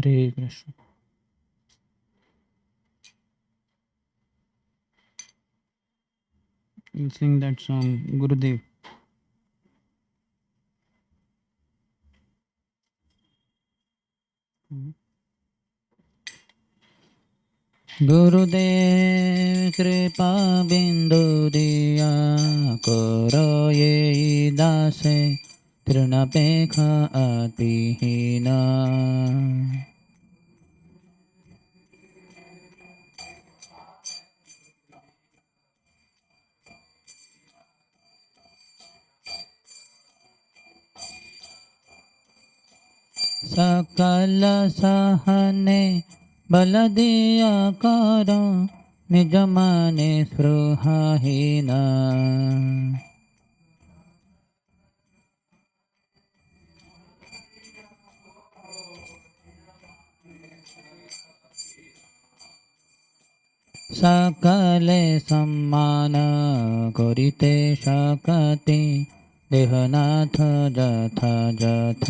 Hare Krishna. You sing that song, Gurudev. Gurudev Kripa Bindu Diya Karo Ye Dase Trinapekha Atihina सकल सहने बल दिया करो निज माने स्पृहाहीना सकले सम्मान करिते शकति देहनाथ जथ जथ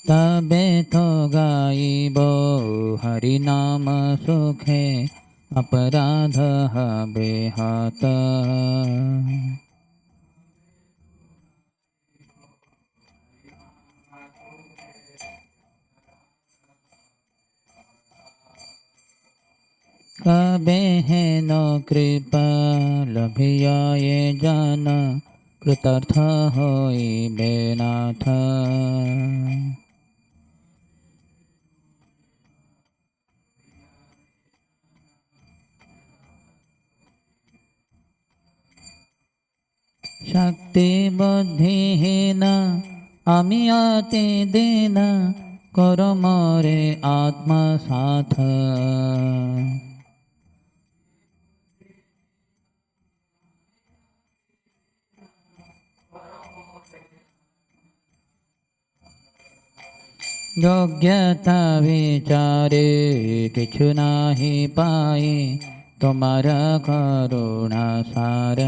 तबे तो गाइबो हरि नाम सुखे अपराध हबे हत कबे है नो कृपा लभिया ये जन कृतार्थ होइबे नाथ शक्ति बुद्धिहीन आमी अति दीन करो मोरे आत्मसाथ योग्यता विचारे किछु नाही पाए तुम्हारा करुणा सार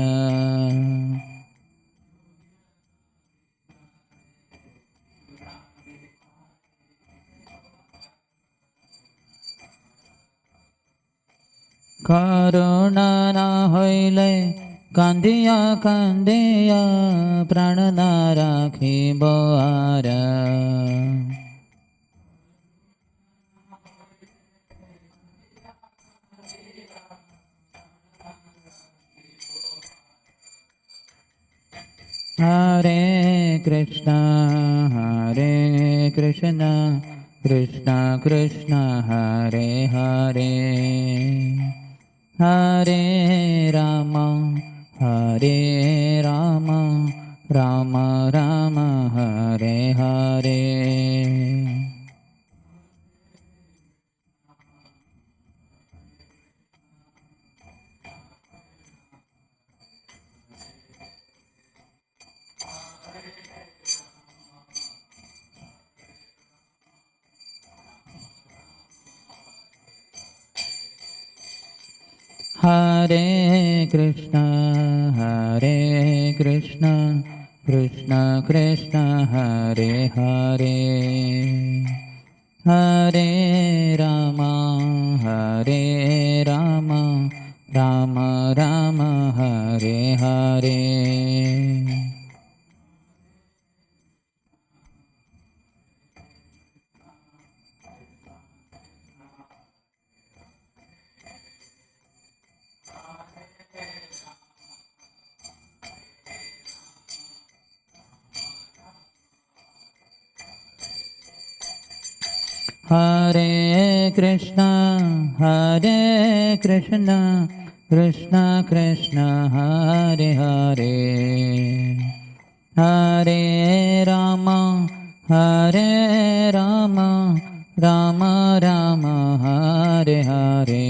करुणा ना होइले कांदिया कांदिया प्राण ना राखिब आर Hare Krishna Krishna Krishna Hare Hare Hare Ram Ram Ram Hare Hare Hare Krishna Krishna Krishna Hare Hare Hare Ram Ram Ram Hare Hare Hare Krishna Krishna Krishna Hare Hare Hare Ram Ram Ram Hare Hare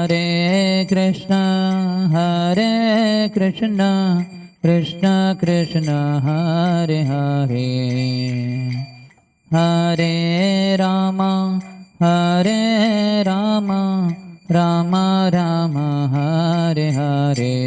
Hare Krishna, Krishna Krishna, Hare Hare, Hare Rama, Hare Rama, Rama Rama, Hare Hare.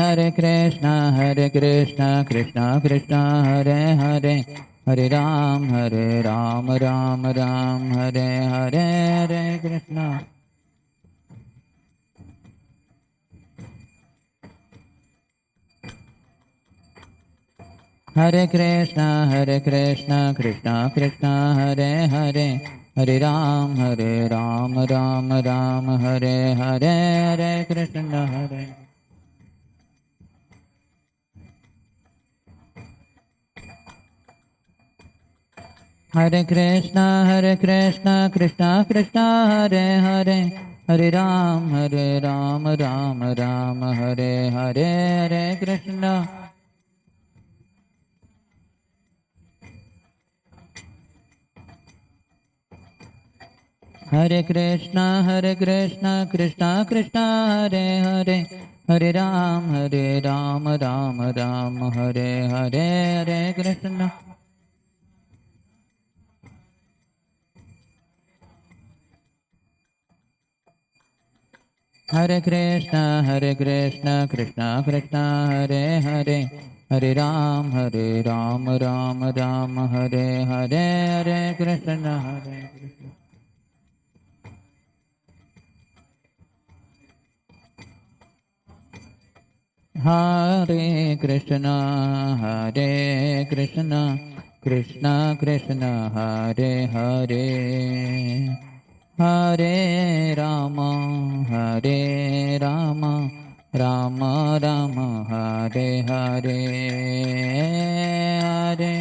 Hare Krishna, Krishna Krishna, Hare Hare, Hare Ram, Ram Ram, Hare Hare, Hare Krishna. Hare Krishna, Krishna Krishna, Hare Hare, Hare Ram, Ram Ram, Hare Hare, Hare Krishna, Hare. Hare Krishna, Krishna Krishna, Hare Hare, Hare Ram, Ram Ram, Hare Hare, Hare Krishna. Hare Krishna, Krishna Krishna, Hare Hare, Hare Ram, Ram Ram, Hare Hare, Hare Krishna. Hare Krishna, Krishna Krishna, Hare Hare, Hare Ram, Ram Ram, Hare Hare, Hare Krishna, Hare Krishna. Hare Krishna, Krishna Krishna, Hare Hare, Hare Rama, Rama Rama, Hare Hare, Hare.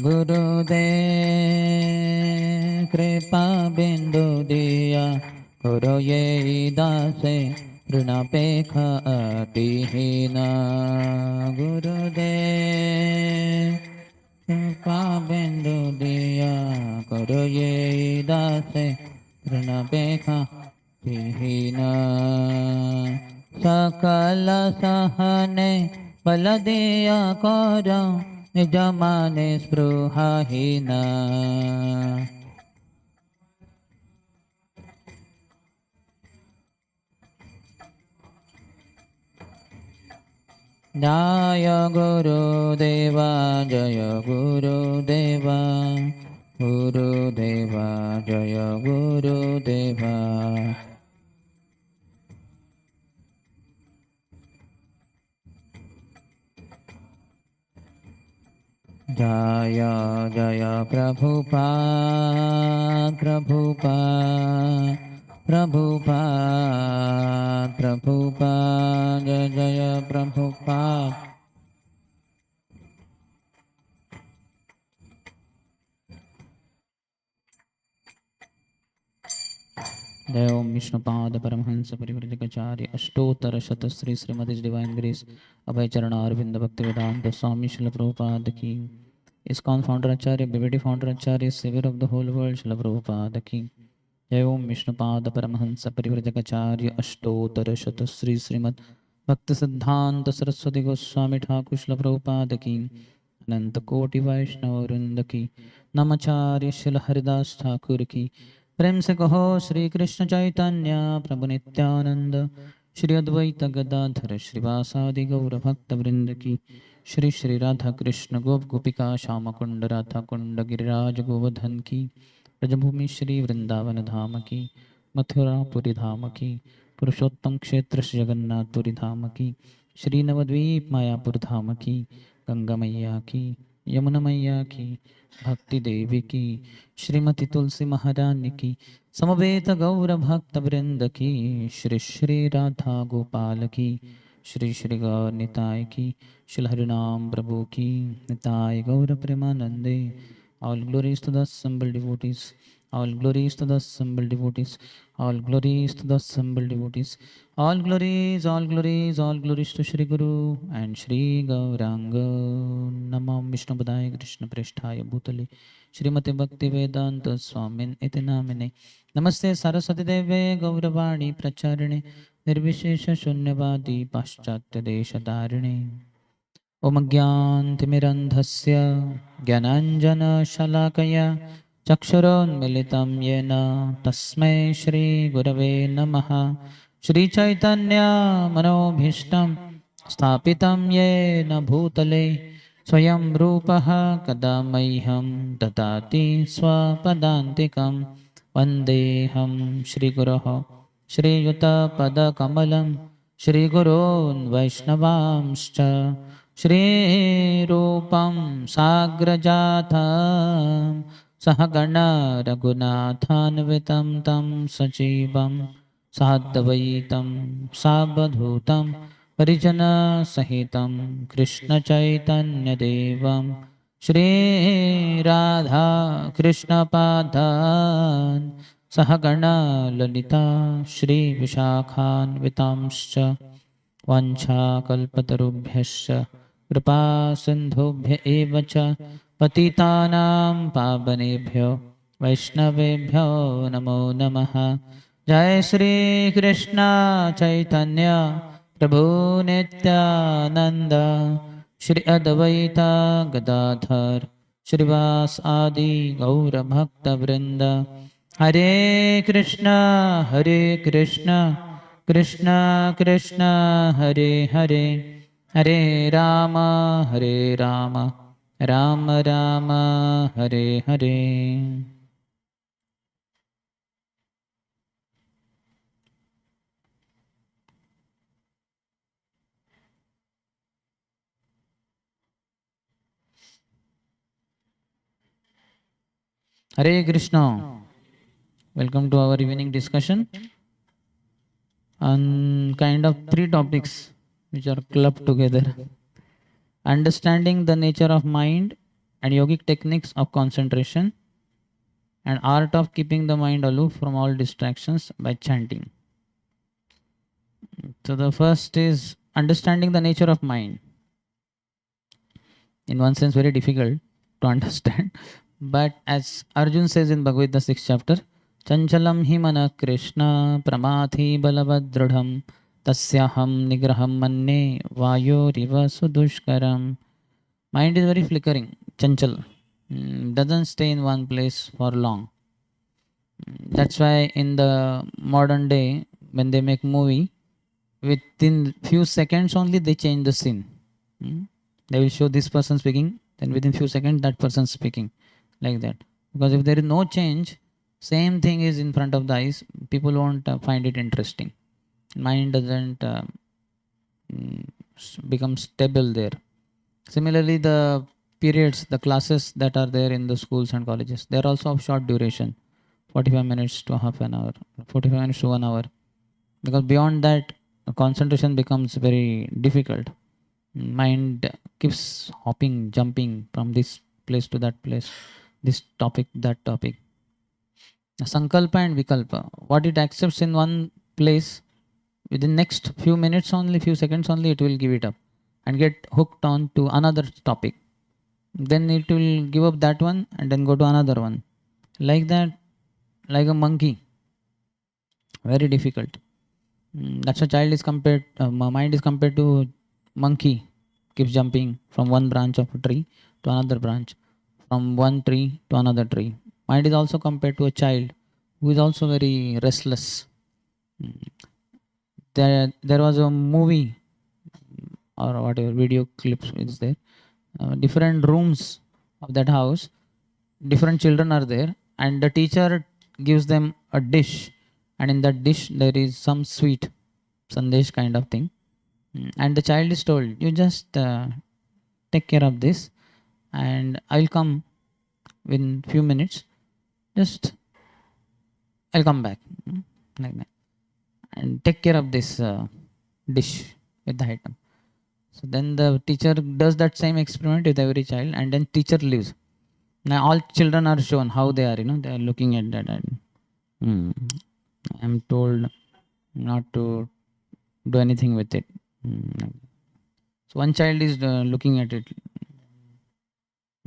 Gurudev Kripa Bindu Diya Karo Ye Dase Prunapekha Atihina. Gurudev Kripa Bindu Diya Karo Ye Dase Prunapekha Atihina. Sakala Sahane Baladiya Kara Nijamane Spruhahina. Jaya Guru Deva, Jaya Guru Deva, Guru Deva, Jaya Guru Deva. Jaya Jaya Prabhupada, Prabhupada, Prabhupada, Prabhupada, Jaya Jaya Prabhupada. Jai Om Vishnupad Paramhansa Parivrajakaचार्य अष्टोत्तर शतश्री Shrimati divine grace Abhay Charan Arvind भक्ति वेदांत स्वामी श्रील प्रभुपाद की. ISKCON founder Acharya, BBD founder Acharya, savior of the whole world, Srila Prabhupada ki. Jai Om Vishnupad Paramhansa Parivrajakaचार्य अष्टोत्तर शतश्री श्रीमद भक्ति सिद्धांत सरस्वती गोस्वामी ठाकुर श्रील प्रभुपाद की. अनंत कोटि वैष्णव वृंद की. नमाचार्य श्रील हरिदास ठाकुर की. प्रेम से कहो श्री कृष्ण चैतन्य प्रभु नित्यानंद, श्री अद्वैत गदाधर श्रीवासादि गौर भक्त वृंद की. श्री श्री राधा कृष्ण गोप गोपिका श्याम कुंड राधा कुंड गिरिराज गोवर्धन की. ब्रजभूमि श्री वृंदावन धाम की. मथुरापुरी धाम की. पुरुषोत्तम क्षेत्र श्री जगन्नाथपुरी धाम की. श्री नवद्वीप मायापुर धाम की. गंगा मैया की. यमुना मैया की, भक्ति देवी की, श्रीमती तुलसी महारानी की, समवेत गौर भक्त वृंद की, श्री श्री राधा गोपाल की, श्री श्री गौर निताय की, श्री हरिनाम प्रभु की, निताय गौर प्रेमानंदे. All glories to the assembled devotees. All glories to the assembled devotees. All glories to the assembled devotees. All glories, all glories, all glories to Shri Guru and Shri Gauranga. Namam Vishnu Padaya Krishna Presthaya Bhutale Shrimati Bhakti Vedanta Swamin Iti Namine. Namaste Saraswati Deve Gauravani Pracharine Nirvishesha Shunyavadi Paschatya Desha Dharine. Om Gyantimirandhasya Gyananjana-shalakaya Chakshuronmilitam yena Tasmai Shri Gurave Namaha. Shri Chaitanya Manobhishtam Sthapitam yena Bhutale Swayam Rupaha Kadamaiham Dadati Swapadantikam Vandeham Shri Guruho Shri Yuta Pada Kamalam Shri Gurun Vaishnavamscha श्रीरूपं साग्रजातं सहगण रघुनाथान्वितं तं सजीवं साद्वैतं सावधूतं परिजनसहितं कृष्णचैतन्यदेवं श्रीराधा कृष्णपादान् सहगण ललिता श्रीविशाखान्वितांश्च वाञ्छाकल्पतरुभ्यश्च कृपा सिन्धुभ्य एव च पतितानां पावनेभ्यो वैष्णवेभ्यो नमो नमः. जय श्री कृष्ण चैतन्य प्रभु नित्यानंद श्री अद्वैत गदाधर श्रीवास आदि गौर भक्त वृंद. हरे Krishna Krishna Krishna Hare Hare Hare Ram Ram Ram Hare Hare. Hare Krishna. Welcome to our evening discussion on kind of three topics which are clubbed together. Understanding the nature of mind and yogic techniques of concentration and art of keeping the mind aloof from all distractions by chanting. So the first is understanding the nature of mind. In one sense very difficult to understand, but as Arjun says in Bhagavad Gita 6th chapter, Chanchalam hi mana Krishna pramathi balavadradham tasyaham nigraham manne vayoriva sudushkaram. Mind is very flickering, chanchal, doesn't stay in one place for long. That's why in the modern day, when they make movie, within few seconds only they change the scene. They will show this person speaking, then within few seconds that person speaking, like that. Because if there is no change, same thing is in front of the eyes, people won't find it interesting. Mind doesn't become stable there. Similarly, the periods, the classes that are there in the schools and colleges, they are also of short duration, 45 minutes to half an hour, 45 minutes to 1 hour. Because beyond that, concentration becomes very difficult. Mind keeps hopping, jumping from this place to that place, this topic, that topic. Sankalpa and Vikalpa, what it accepts in one place, within next few minutes only, few seconds only, it will give it up and get hooked on to another topic. Then it will give up that one and then go to another one. Like that, like a monkey. Very difficult. That's a child is compared, mind is compared to monkey, keeps jumping from one branch of a tree to another branch, from one tree to another tree. Mind is also compared to a child who is also very restless. There was a movie or whatever video clips is there. Different rooms of that house, different children are there, and the teacher gives them a dish, and in that dish there is some sweet sandesh kind of thing, and the child is told, you just take care of this, and I'll come in few minutes. Just I'll come back, like that, and take care of this dish with the item. So then the teacher does that same experiment with every child, and then teacher leaves. Now all children are shown how they are, they are looking at that. And, I'm told not to do anything with it. So one child is looking at it.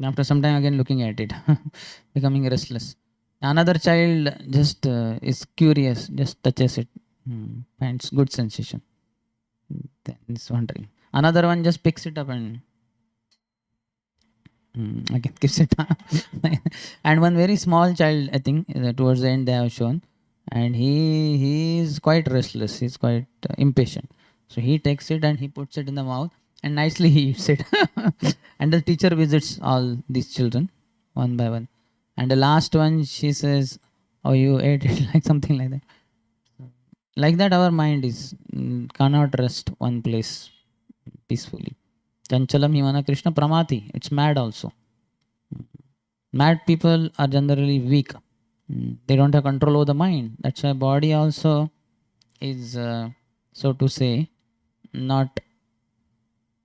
After some time again looking at it, becoming restless. Another child just is curious, just touches it, finds good sensation. Then is wondering. Another one just picks it up and again gives it up. And one very small child, I think, towards the end they have shown, and he is quite restless. He's quite impatient. So he takes it and he puts it in the mouth and nicely he eats it. And the teacher visits all these children one by one. And the last one, she says, "Oh, you ate it," like something like that. Like that, our mind is cannot rest one place peacefully. Chanchalam himana Krishna pramati. It's mad also. Mad people are generally weak. They don't have control over the mind. That's why body also is, so to say, not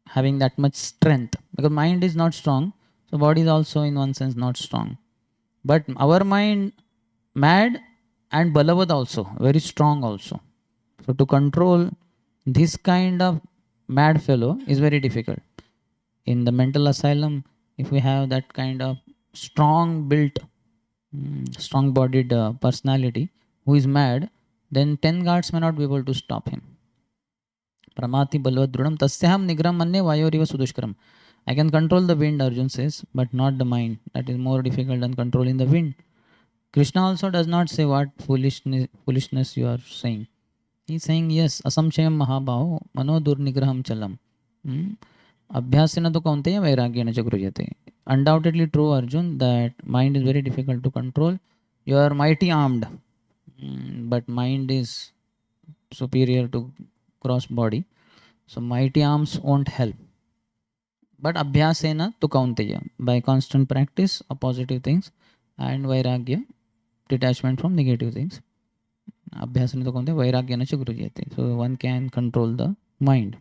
having that much strength, because mind is not strong. So body is also in one sense not strong. But our mind, mad and balavad also, very strong also. So to control this kind of mad fellow is very difficult. In the mental asylum, if we have that kind of strong built, strong bodied personality who is mad, then 10 guards may not be able to stop him. Pramati balvad drunam tasyaham nigram manne vayoriva sudushkaram. I can control the wind, Arjun says, but not the mind. That is more difficult than controlling the wind. Krishna also does not say what foolishness you are saying. He is saying, yes, asamshayam mahabhav mano durnigraham chalam. Abhyasena to kaunteya vairagyena cha grujyate. Undoubtedly true, Arjun, that mind is very difficult to control. You are mighty armed, but mind is superior to cross body. So mighty arms won't help. But abhyasena to kaunteya, by constant practice of positive things, and vairagya, detachment from negative things. Abhyasana to kaunteya vairagyena cha grujyate. So one can control the mind.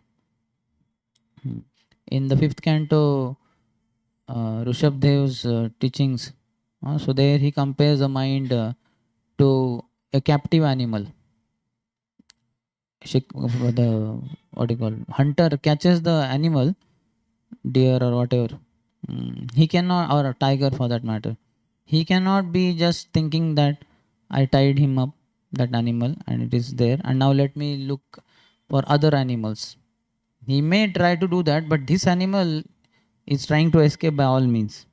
In the 5th canto, Rishabhdev's teachings, so there he compares the mind to a captive animal. What do you call, hunter catches the animal, deer or whatever. He cannot, or a tiger for that matter, he cannot be just thinking that I tied him up, that animal, and it is there, and now let me look for other animals. He may try to do that, but this animal is trying to escape by all means.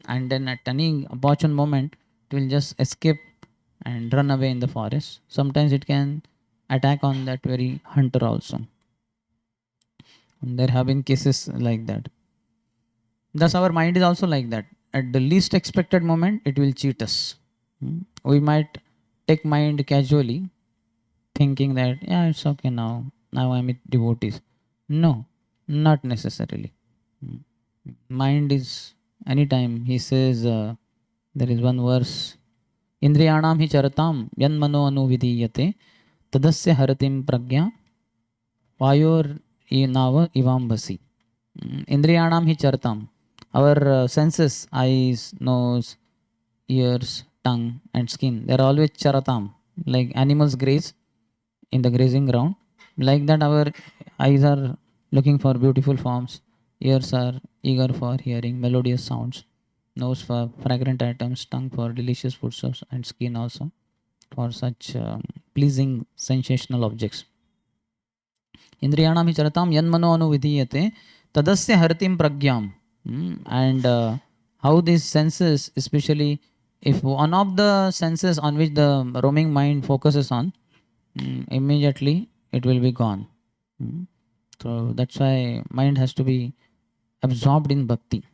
And then at any opportune moment, it will just escape and run away in the forest. Sometimes it can attack on that very hunter also. And there have been cases like that. Thus our mind is also like that. At the least expected moment, it will cheat us. We might take mind casually, thinking that, yeah, it's okay now I'm with devotees. No, not necessarily. Mind is anytime. He says, there is one verse, Indriyanam hi charatam yan mano anuvidiyate tadasya haratim pragya vayor nava ivambasi. Indriyanam hi charatam. Our senses, eyes, nose, ears, tongue and skin, they are always charatam. Like animals graze in the grazing ground. Like that our eyes are looking for beautiful forms. Ears are eager for hearing melodious sounds. Nose for fragrant items. Tongue for delicious foodstuffs. And skin also for such pleasing sensational objects. Indriyanam hi charatam yanmano anuvidiyate tadasya haratim pragyam. And how these senses, especially if one of the senses on which the roaming mind focuses on, immediately it will be gone. So that's why mind has to be absorbed in bhakti.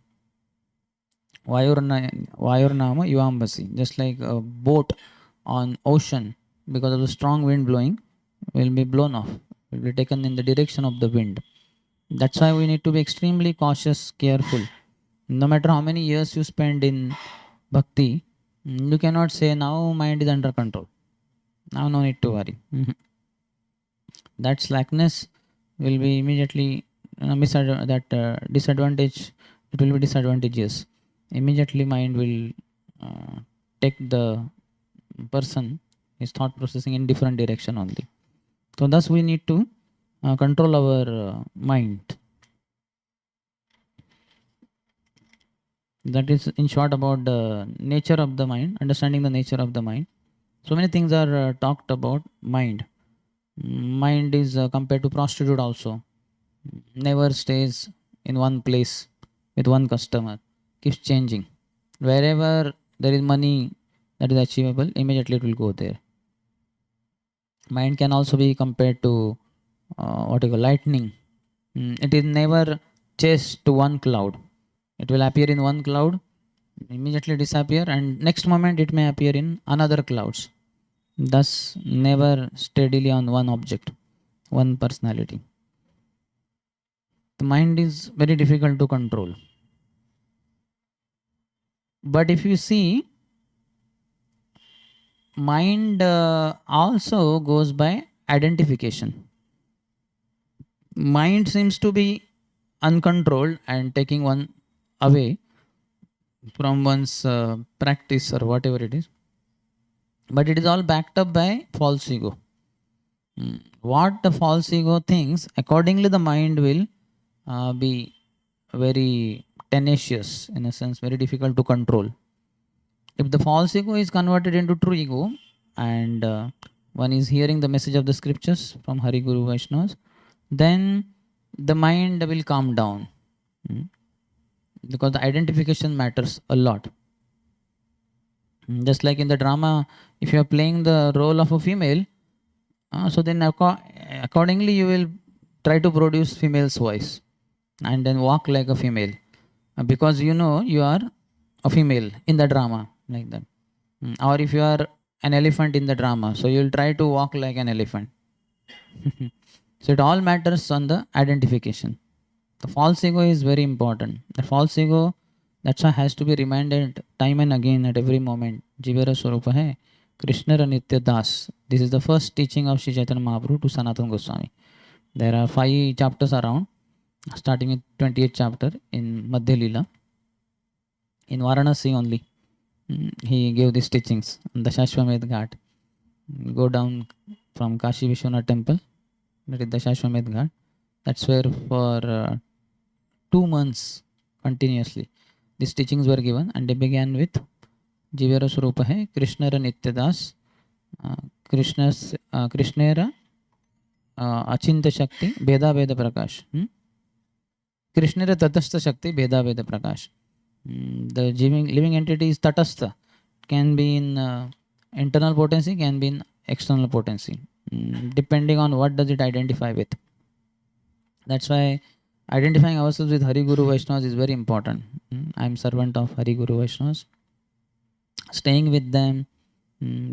Vayurnama yuvambasi, just like a boat on ocean, because of the strong wind blowing, will be blown off, will be taken in the direction of the wind. That's why we need to be extremely cautious, careful No matter how many years you spend in bhakti, you cannot say now mind is under control. Now no need to worry. That slackness will be immediately disadvantage. It will be disadvantageous. Immediately mind will take the person, his thought processing in different direction only. So thus we need to control our mind. That is in short about the nature of the mind, understanding the nature of the mind. So many things are talked about mind. Mind is compared to prostitute also. Never stays in one place with one customer, keeps changing. Wherever there is money that is achievable, immediately it will go there. Mind can also be compared to what you call lightning. It is never chased to one cloud. It will appear in one cloud, immediately disappear, and next moment it may appear in another clouds. Thus, never steadily on one object, one personality. The mind is very difficult to control. But if you see, mind also goes by identification. Mind seems to be uncontrolled and taking one away from one's practice or whatever it is. But it is all backed up by false ego. What the false ego thinks, accordingly the mind will be very tenacious, in a sense, very difficult to control. If the false ego is converted into true ego, and one is hearing the message of the scriptures from Hari Guru Vaishnavas, then the mind will calm down. Because the identification matters a lot. Just like in the drama, if you are playing the role of a female, so then accordingly you will try to produce female's voice and then walk like a female, because you know you are a female in the drama, like that. Or if you are an elephant in the drama, so you will try to walk like an elephant. So it all matters on the identification. The false ego is very important. The false ego, that's why has to be reminded time and again at every moment. Jivera Swarupa hai, Krishna Nitya Das. This is the first teaching of Sri Chaitanya Mahaprabhu to Sanatana Goswami. There are 5 chapters around, starting with 28th chapter in Madhya Lila. In Varanarsi only, he gave these teachings on the Shashwamedh Ghat. Go down from Kashi Vishwanath temple, that is the Shashwamedh Ghat. That's where for 2 months continuously these teachings were given, and they began with Jivera Swarupa hai, Krishnara Nityadas, Krishnera Achinta Shakti, Veda Veda Prakash. Krishnera Tatastha Shakti, Veda Veda Prakash. The living entity is Tatastha. Can be in internal potency, can be in external potency, depending on what does it identify with. That's why identifying ourselves with Hari Guru Vaishnavas is very important. I am servant of Hari Guru Vaishnavas. Staying with them,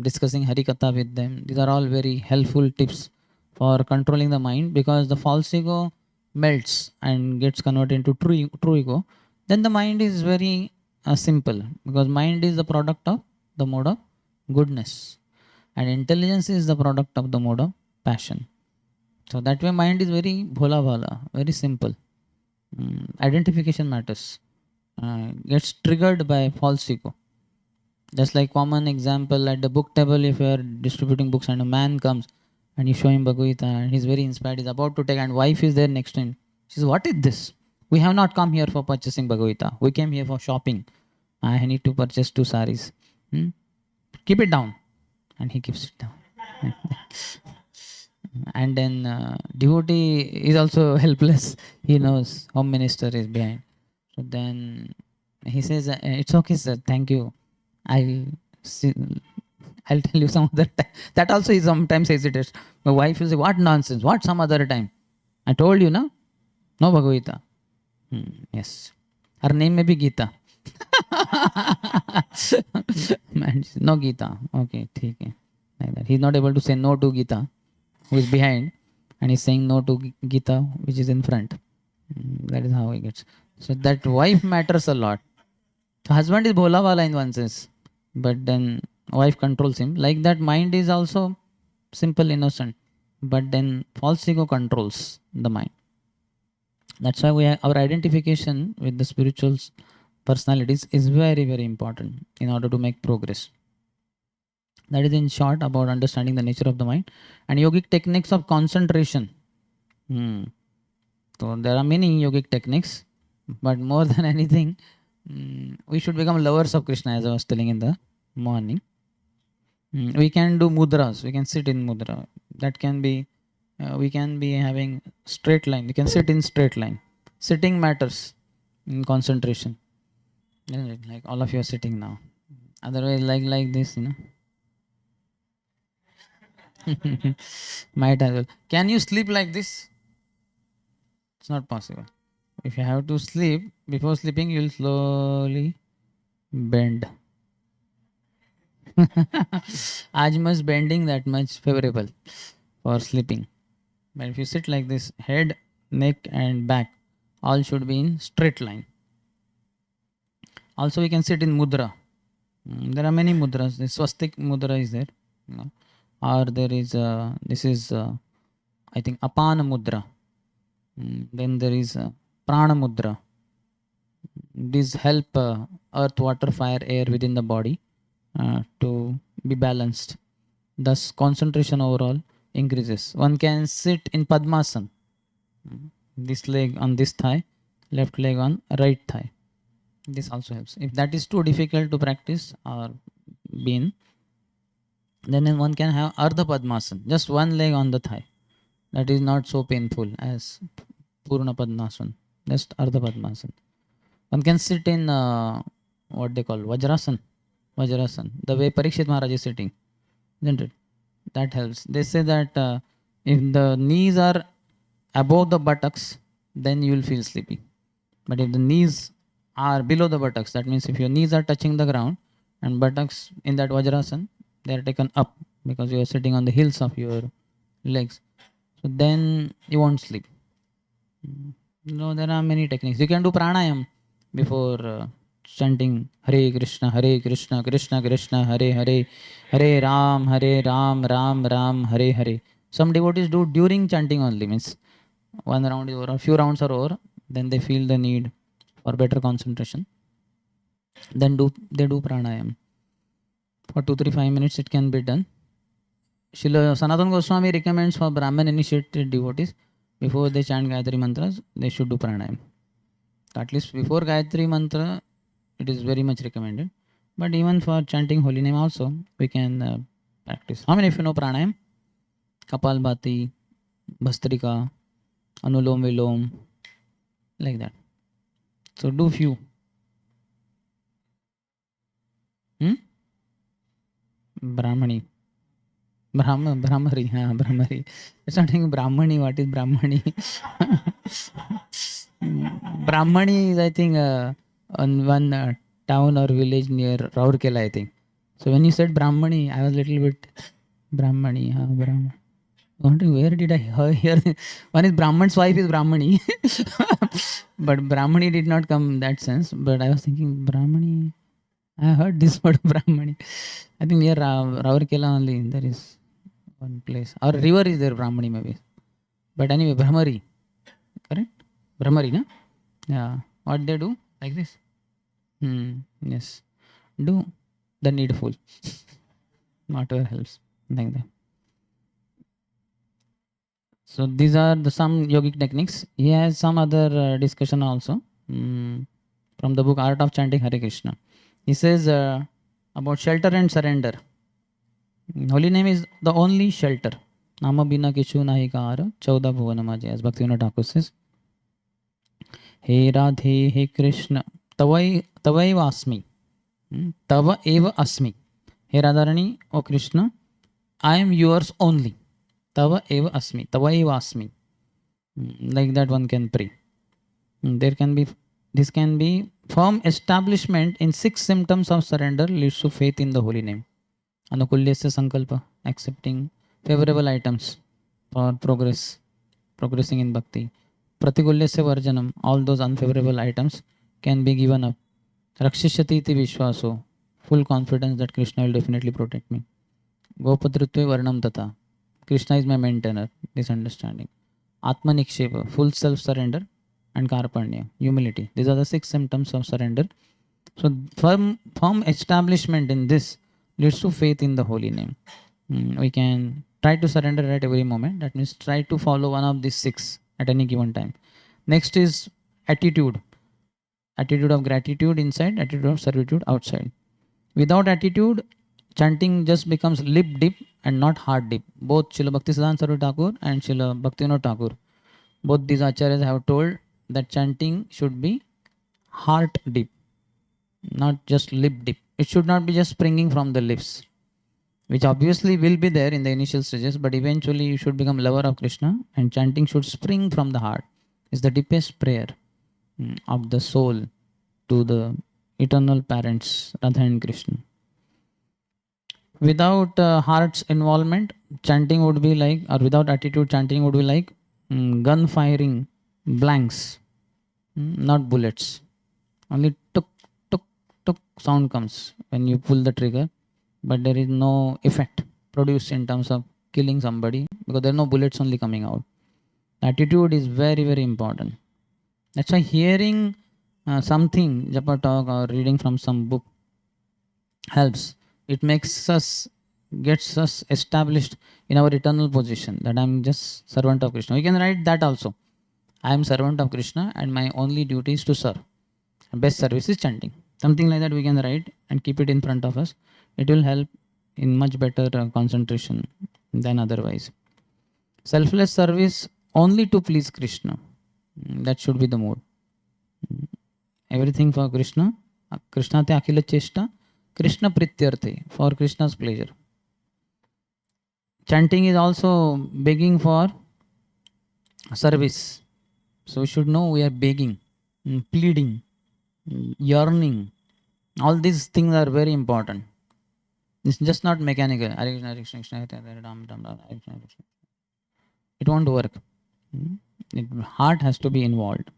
discussing Hari Katha with them, these are all very helpful tips for controlling the mind, because the false ego melts and gets converted into true ego. Then the mind is very simple, because mind is the product of the mode of goodness, and intelligence is the product of the mode of passion. So that way mind is very bhola bhala, very simple. Identification matters. Gets triggered by false ego. Just like common example, at the book table, if you are distributing books and a man comes and you show him Bhagavad Gita and he's very inspired, he's about to take, and wife is there next to him. She says, what is this? We have not come here for purchasing Bhagavad Gita. We came here for shopping. I need to purchase 2 saris. Keep it down. And he keeps it down. And then devotee is also helpless. He knows home minister is behind. So then he says, it's okay, sir. Thank you. I'll tell you some other time. That also is sometimes hesitates. My wife will say, what nonsense? What some other time? I told you, no? No Bhagavad Gita. Yes. Her name may be Gita. Man, no Gita. Okay, theek hai. Like that. He's not able to say no to Gita, who is behind, and he's saying no to Gita, which is in front. That is how he gets. So that wife matters a lot. Husband is bhola wala in one sense, but then wife controls him. Like that, mind is also simple, innocent, but then false ego controls the mind. That's why our identification with the spiritual personalities is very, very important in order to make progress. That is in short about understanding the nature of the mind and yogic techniques of concentration. So there are many yogic techniques, but more than anything, we should become lovers of Krishna, as I was telling in the morning. We can do mudras. We can sit in mudra. That can be. We can be having straight line. We can sit in straight line. Sitting matters in concentration. Like all of you are sitting now. Otherwise, like this, might as well. Can you sleep like this? It's not possible. If you have to sleep, before sleeping, you'll slowly bend. As much bending, that much favorable for sleeping. But if you sit like this, head, neck, and back, all should be in straight line. Also, we can sit in mudra. There are many mudras. The swastik mudra is there, or there is this is I think apana mudra. Then there is prana mudra. These help earth, water, fire, air within the body to be balanced. Thus, concentration overall increases. One can sit in Padmasana. This leg on this thigh, left leg on right thigh. This also helps. If that is too difficult to practice or be in, then one can have Ardha Padmasana, just one leg on the thigh. That is not so painful as Purna Padmasana, just Ardha Padmasana. One can sit in what they call Vajrasana. The way Parikshit Maharaj is sitting, isn't it? That helps. They say that if the knees are above the buttocks, then you will feel sleepy. But if the knees are below the buttocks, that means if your knees are touching the ground and buttocks in that Vajrasana, they are taken up because you are sitting on the heels of your legs. So then you won't sleep. No, there are many techniques. You can do pranayam before chanting Hare Krishna, Krishna Krishna, Hare Hare, Hare Ram, Ram Ram, Hare Hare. Some devotees do during chanting only, means one round is over, a few rounds are over, then they feel the need for better concentration. Then they do pranayam. For 2, 3, 5 minutes it can be done. Srila Sanatana Goswami recommends for Brahman initiated devotees, before they chant Gayatri mantras, they should do pranayam. At least before Gayatri mantra, it is very much recommended. But even for chanting holy name also, we can practice. How many of you know pranayam? Kapalbhati, Bhastrika, Anulom Vilom, like that. So do few. Brahmani. Brahmari. Brahmari. It's not saying Brahmani. What is Brahmani? Brahmani is, I think, on one town or village near Raurkela, I think. So when you said Brahmani, I was a little bit Brahmani. Brahmani. Wondering where did I hear? One is Brahman's wife is Brahmani, but Brahmani did not come in that sense. But I was thinking Brahmani. I heard this word Brahmani. I think near Raurkela only there is one place. Or river is there, Brahmani maybe. But anyway, Brahmari. Correct? Brahmari, no? Yeah. What they do? Like this. Yes. Do the needful. Whatever helps. Like that. So these are some yogic techniques. He has some other discussion also from the book Art of Chanting Hare Krishna. He says about shelter and surrender. Holy name is the only shelter. Nama bina kichu nahi kara, 14 bhuvana maje, as Bhaktivinoda Thakur says. He Radhe, He Krishna, Tavai Vasmi, Tava Eva Asmi. He Radharani, O Krishna, I am yours only. Tava Eva Asmi, Tava Eva Asmi. Like that one can pray. This can be firm establishment in 6 symptoms of surrender leads to faith in the holy name. Anukulyasya sankalpa, accepting favorable items for progressing in bhakti. Pratikulyasya varjanam, all those unfavorable items can be given up. Rakshishyati iti vishwaso, full confidence that Krishna will definitely protect me. Gopadritve varnam tata, Krishna is my maintainer, this understanding. Atmanikshepa, full self-surrender, and Karpanya, humility. These are the 6 symptoms of surrender. So firm establishment in this leads to faith in the holy name. We can try to surrender at every moment. That means try to follow one of these 6 at any given time. Next is attitude. Attitude of gratitude inside, attitude of servitude outside. Without attitude, chanting just becomes lip dip and not heart dip. Both Srila Bhaktisiddhanta Saraswati Thakur and Srila Bhaktivinoda Thakur, both these acharyas have told that chanting should be heart dip, not just lip dip. It should not be just springing from the lips, which obviously will be there in the initial stages, but eventually you should become lover of Krishna, and chanting should spring from the heart. It's the deepest prayer of the soul to the eternal parents, Radha and Krishna. Without heart's involvement, chanting would be like, or without attitude, chanting would be like gun firing blanks, not bullets. Only tuk, tuk, tuk sound comes when you pull the trigger, but there is no effect produced in terms of killing somebody because there are no bullets only coming out. Attitude is very, very important. That's why hearing something, japa talk or reading from some book helps. It makes us, gets us established in our eternal position that I'm just servant of Krishna. We can write that also. I am servant of Krishna and my only duty is to serve. Best service is chanting. Something like that we can write and keep it in front of us. It will help in much better concentration than otherwise. Selfless service only to please Krishna. That should be the mode. Everything for Krishna. Krishna te akhila chesta. Krishna prityarthe, for Krishna's pleasure. Chanting is also begging for service. So we should know we are begging, pleading, yearning. All these things are very important. It's just not mechanical. It won't work. Heart has to be involved.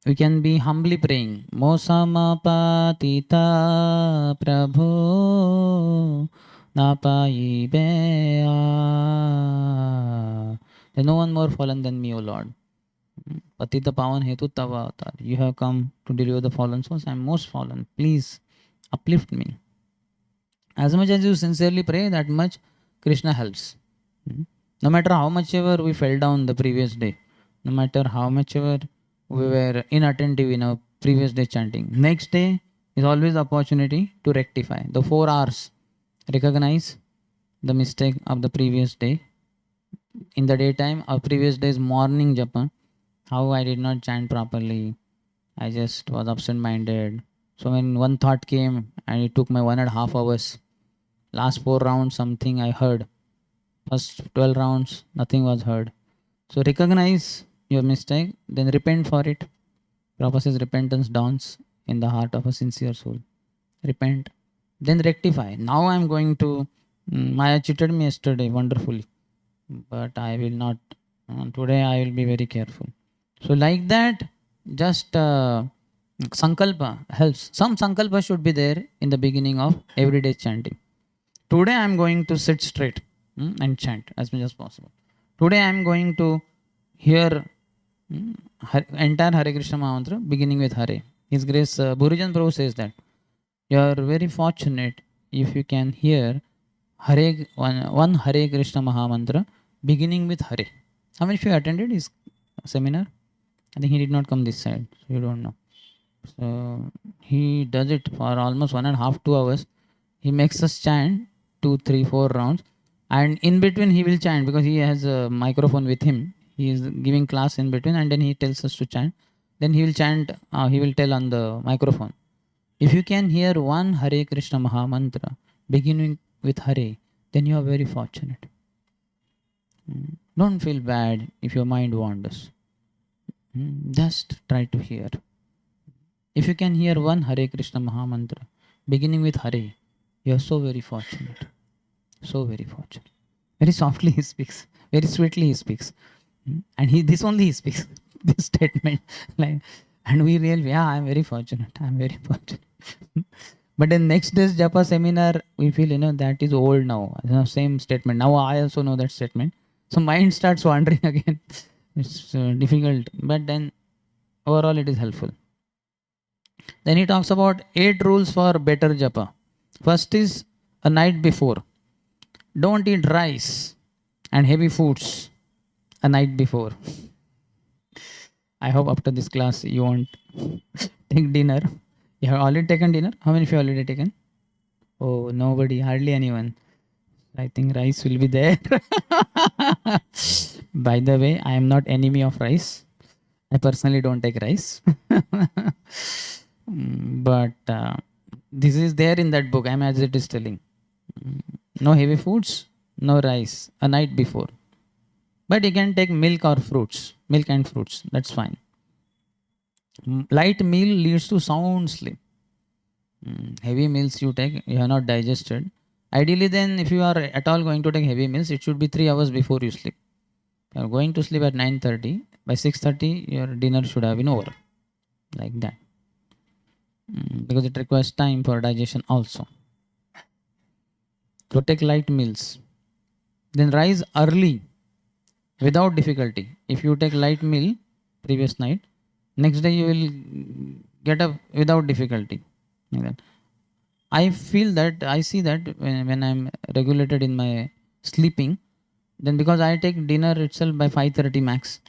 We can be humbly praying. Mosama patita Prabhu napai bea. There's no one more fallen than me, O Lord. Patita pavan hetu tava avatar. You have come to deliver the fallen souls. I am most fallen. Please uplift me. As much as you sincerely pray, that much Krishna helps. No matter how much ever we fell down the previous day, no matter how much ever we were inattentive in our previous day chanting, next day is always the opportunity to rectify. The 4 hours, recognize the mistake of the previous day. In the daytime, our previous day's morning japa, how I did not chant properly. I just was absent-minded. So when one thought came and it took my 1.5 hours, last 4 rounds something I heard. First 12 rounds, nothing was heard. So recognize your mistake, then repent for it. Prabhupada says repentance dawns in the heart of a sincere soul. Repent, then rectify. Now I am going to, Maya cheated me yesterday wonderfully, but I will not, today I will be very careful. So like that, just sankalpa helps. Some sankalpa should be there in the beginning of everyday chanting. Today I am going to sit straight and chant as much as possible. Today I am going to hear entire Hare Krishna Mahamantra beginning with Hare. His Grace Bhurijan Prabhu says that you are very fortunate if you can hear one Hare Krishna Mahamantra beginning with Hare. How many of you attended his seminar? I think he did not come this side, so you don't know. So he does it for almost 1.5 2 hours. He makes us chant 2, 3, 4 rounds, and in between he will chant because he has a microphone with him. He is giving class in between, and then he tells us to chant. Then he will chant, he will tell on the microphone. If you can hear one Hare Krishna Mahamantra beginning with Hare, then you are very fortunate. Don't feel bad if your mind wanders. Just try to hear. If you can hear one Hare Krishna Mahamantra beginning with Hare, you are so very fortunate. So very fortunate. Very softly he speaks. Very sweetly he speaks. And this only he speaks, this statement. Like, and we really, yeah, I'm very fortunate. I'm very fortunate. But in next day's Japa seminar, we feel, that is old now. Same statement. Now I also know that statement. So mind starts wandering again. It's difficult. But then overall it is helpful. Then he talks about 8 rules for better Japa. First is a night before. Don't eat rice and heavy foods a night before. I hope after this class you won't take dinner. You have already taken dinner? How many of you already taken? Oh, nobody, hardly anyone. I think rice will be there. By the way, I am not enemy of rice. I personally don't take rice. But this is there in that book. I'm as it is telling. No heavy foods, no rice a night before. But you can take milk or fruits, milk and fruits. That's fine. Light meal leads to sound sleep. Heavy meals you take, you have not digested. Ideally, then, if you are at all going to take heavy meals, it should be 3 hours before you sleep. You are going to sleep at 9:30. By 6:30, your dinner should have been over. Like that. Because it requires time for digestion also. So take light meals. Then rise early without difficulty. If you take light meal previous night, next day you will get up without difficulty. Like that. I feel that, I see that when I'm regulated in my sleeping, then because I take dinner itself by 5:30 max,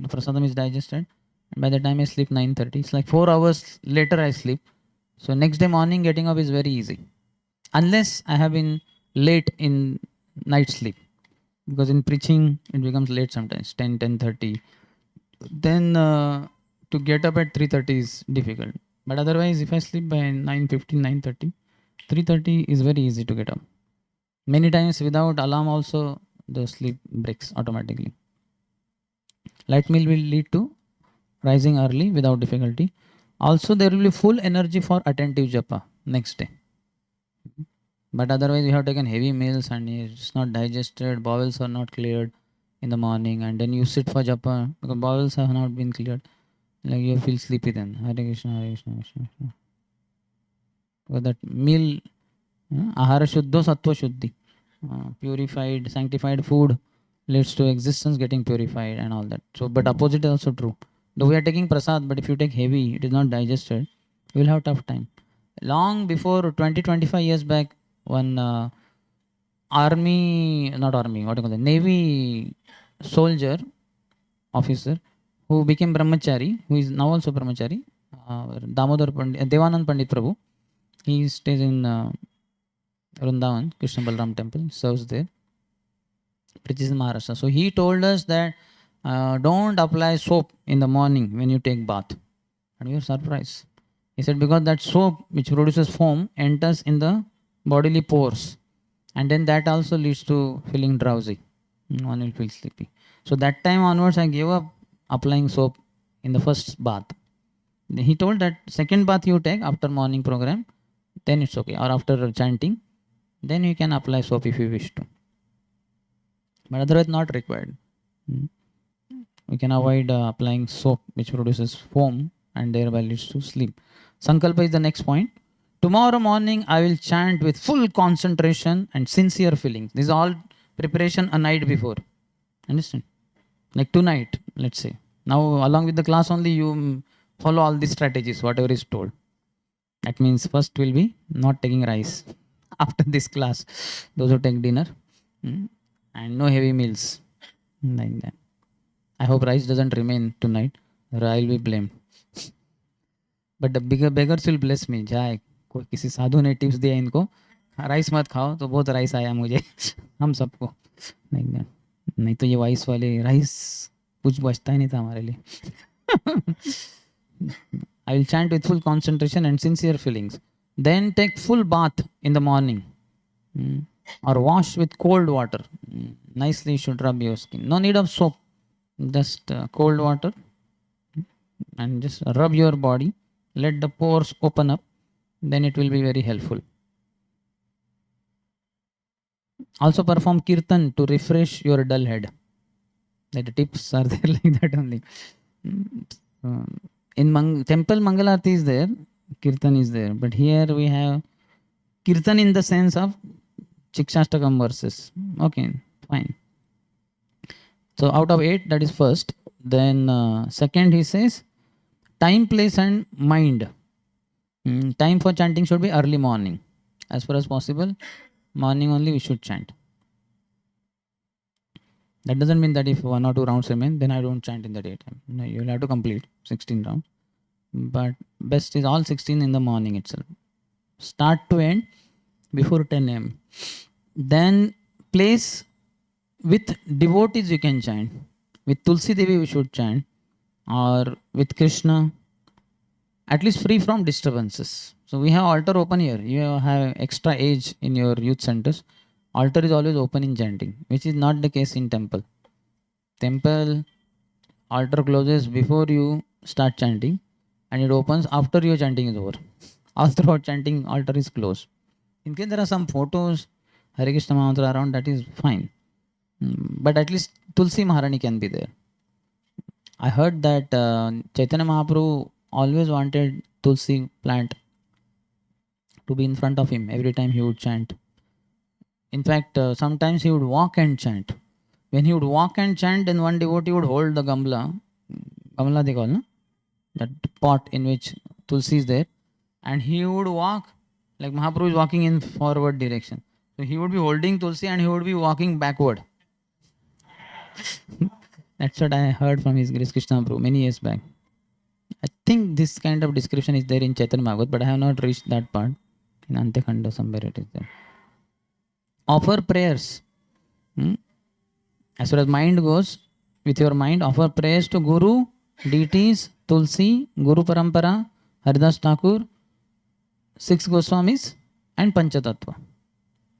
prasadam is digested. And by the time I sleep 9:30, it's like 4 hours later I sleep. So next day morning getting up is very easy. Unless I have been late in night sleep. Because in preaching, it becomes late sometimes, 10, 10:30. Then to get up at 3:30 is difficult. But otherwise, if I sleep by 9:15, 9:30, 3:30 is very easy to get up. Many times without alarm also, the sleep breaks automatically. Light meal will lead to rising early without difficulty. Also, there will be full energy for attentive japa next day. But otherwise, you have taken heavy meals and it's not digested, bowels are not cleared in the morning, and then you sit for japa because bowels have not been cleared. Like you feel sleepy then. Hare Krishna, Hare Krishna, Krishna Krishna. Because that meal, ahara shuddho sattva shuddhi, purified, sanctified food leads to existence getting purified and all that. So, but opposite is also true. Though we are taking prasad, but if you take heavy, it is not digested, you will have tough time. Long before 20-25 years back, one army, not army, what do you call it, navy soldier officer who became brahmachari, who is now also brahmachari, Damodar Pandit, Devanand Pandit Prabhu. He stays in Vrindavan, Krishna Balram temple, serves there, preaches in Maharashtra. So he told us that don't apply soap in the morning when you take bath. And we were surprised. He said because that soap which produces foam enters in the bodily pores, and then that also leads to feeling drowsy. One will feel sleepy. So that time onwards, I gave up applying soap in the first bath. He told that second bath you take after morning program, then it's okay. Or after chanting, then you can apply soap if you wish to. But otherwise not required. We can avoid applying soap which produces foam and thereby leads to sleep. Sankalpa is the next point. Tomorrow morning I will chant with full concentration and sincere feelings. This is all preparation a night before. Understand? Like tonight, let's say. Now along with the class only you follow all these strategies, whatever is told. That means first will be not taking rice after this class. Those who take dinner and no heavy meals. Like that. I hope rice doesn't remain tonight or I will be blamed. But the bigger beggars will bless me. जाए कोई किसी साधु ने tips दिया इनको rice मत खाओ तो बहुत राइस आया मुझे हम सबको नहीं तो ये वाइस वाले राइस कुछ बचता ही नहीं था हमारे लिए. I will chant with full concentration and sincere feelings. Then take full bath in the morning or wash with cold water. Nicely you should rub your skin. No need of soap. Just cold water and just rub your body. Let the pores open up. Then it will be very helpful. Also perform kirtan to refresh your dull head. That the tips are there like that only. In temple, Mangalarti is there, Kirtan is there. But here we have Kirtan in the sense of Shikshashtakam verses. Okay, fine. So out of 8, that is first. Then second, he says, time, place and mind. Time for chanting should be early morning. As far as possible, morning only we should chant. That doesn't mean that if 1 or 2 rounds remain, then I don't chant in the daytime. No, you will have to complete 16 rounds. But best is all 16 in the morning itself. Start to end before 10 a.m. Then place with devotees you can chant. With Tulsi Devi we should chant. Or with Krishna. At least free from disturbances. So we have altar open here. You have extra age in your youth centers. Altar is always open in chanting, which is not the case in temple. Temple, altar closes before you start chanting and it opens after your chanting is over. All throughout chanting, altar is closed. In case there are some photos, Hare Krishna mantra around, that is fine. But at least Tulsi Maharani can be there. I heard that Chaitanya Mahaprabhu always wanted Tulsi plant to be in front of him every time he would chant. In fact, sometimes he would walk and chant. When he would walk and chant, then one devotee would hold the gamla they call, no? That pot in which Tulsi is there, and he would walk like Mahaprabhu is walking in forward direction. So he would be holding Tulsi and he would be walking backward. That's what I heard from His Grace Krishna Prabhu many years back. I think this kind of description is there in Chaitanya Bhagavat, but I have not reached that part. In Antekhanda somewhere it is there. Offer prayers. As far as mind goes, with your mind, offer prayers to Guru, deities, Tulsi, Guru Parampara, Haridas Thakur, 6 Goswamis, and Panchatattva.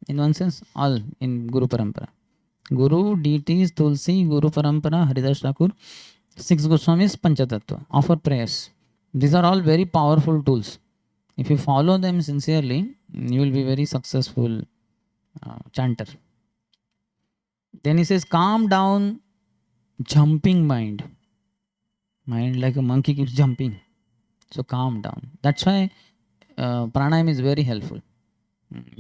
In one sense, all in Guru Parampara. Guru, deities, Tulsi, Guru Parampara, Haridas Thakur, 6 Goswamis, Panchatattva. Offer prayers. These are all very powerful tools. If you follow them sincerely, you will be very successful chanter. Then he says, calm down jumping mind. Mind like a monkey keeps jumping. So calm down. That's why pranayam is very helpful.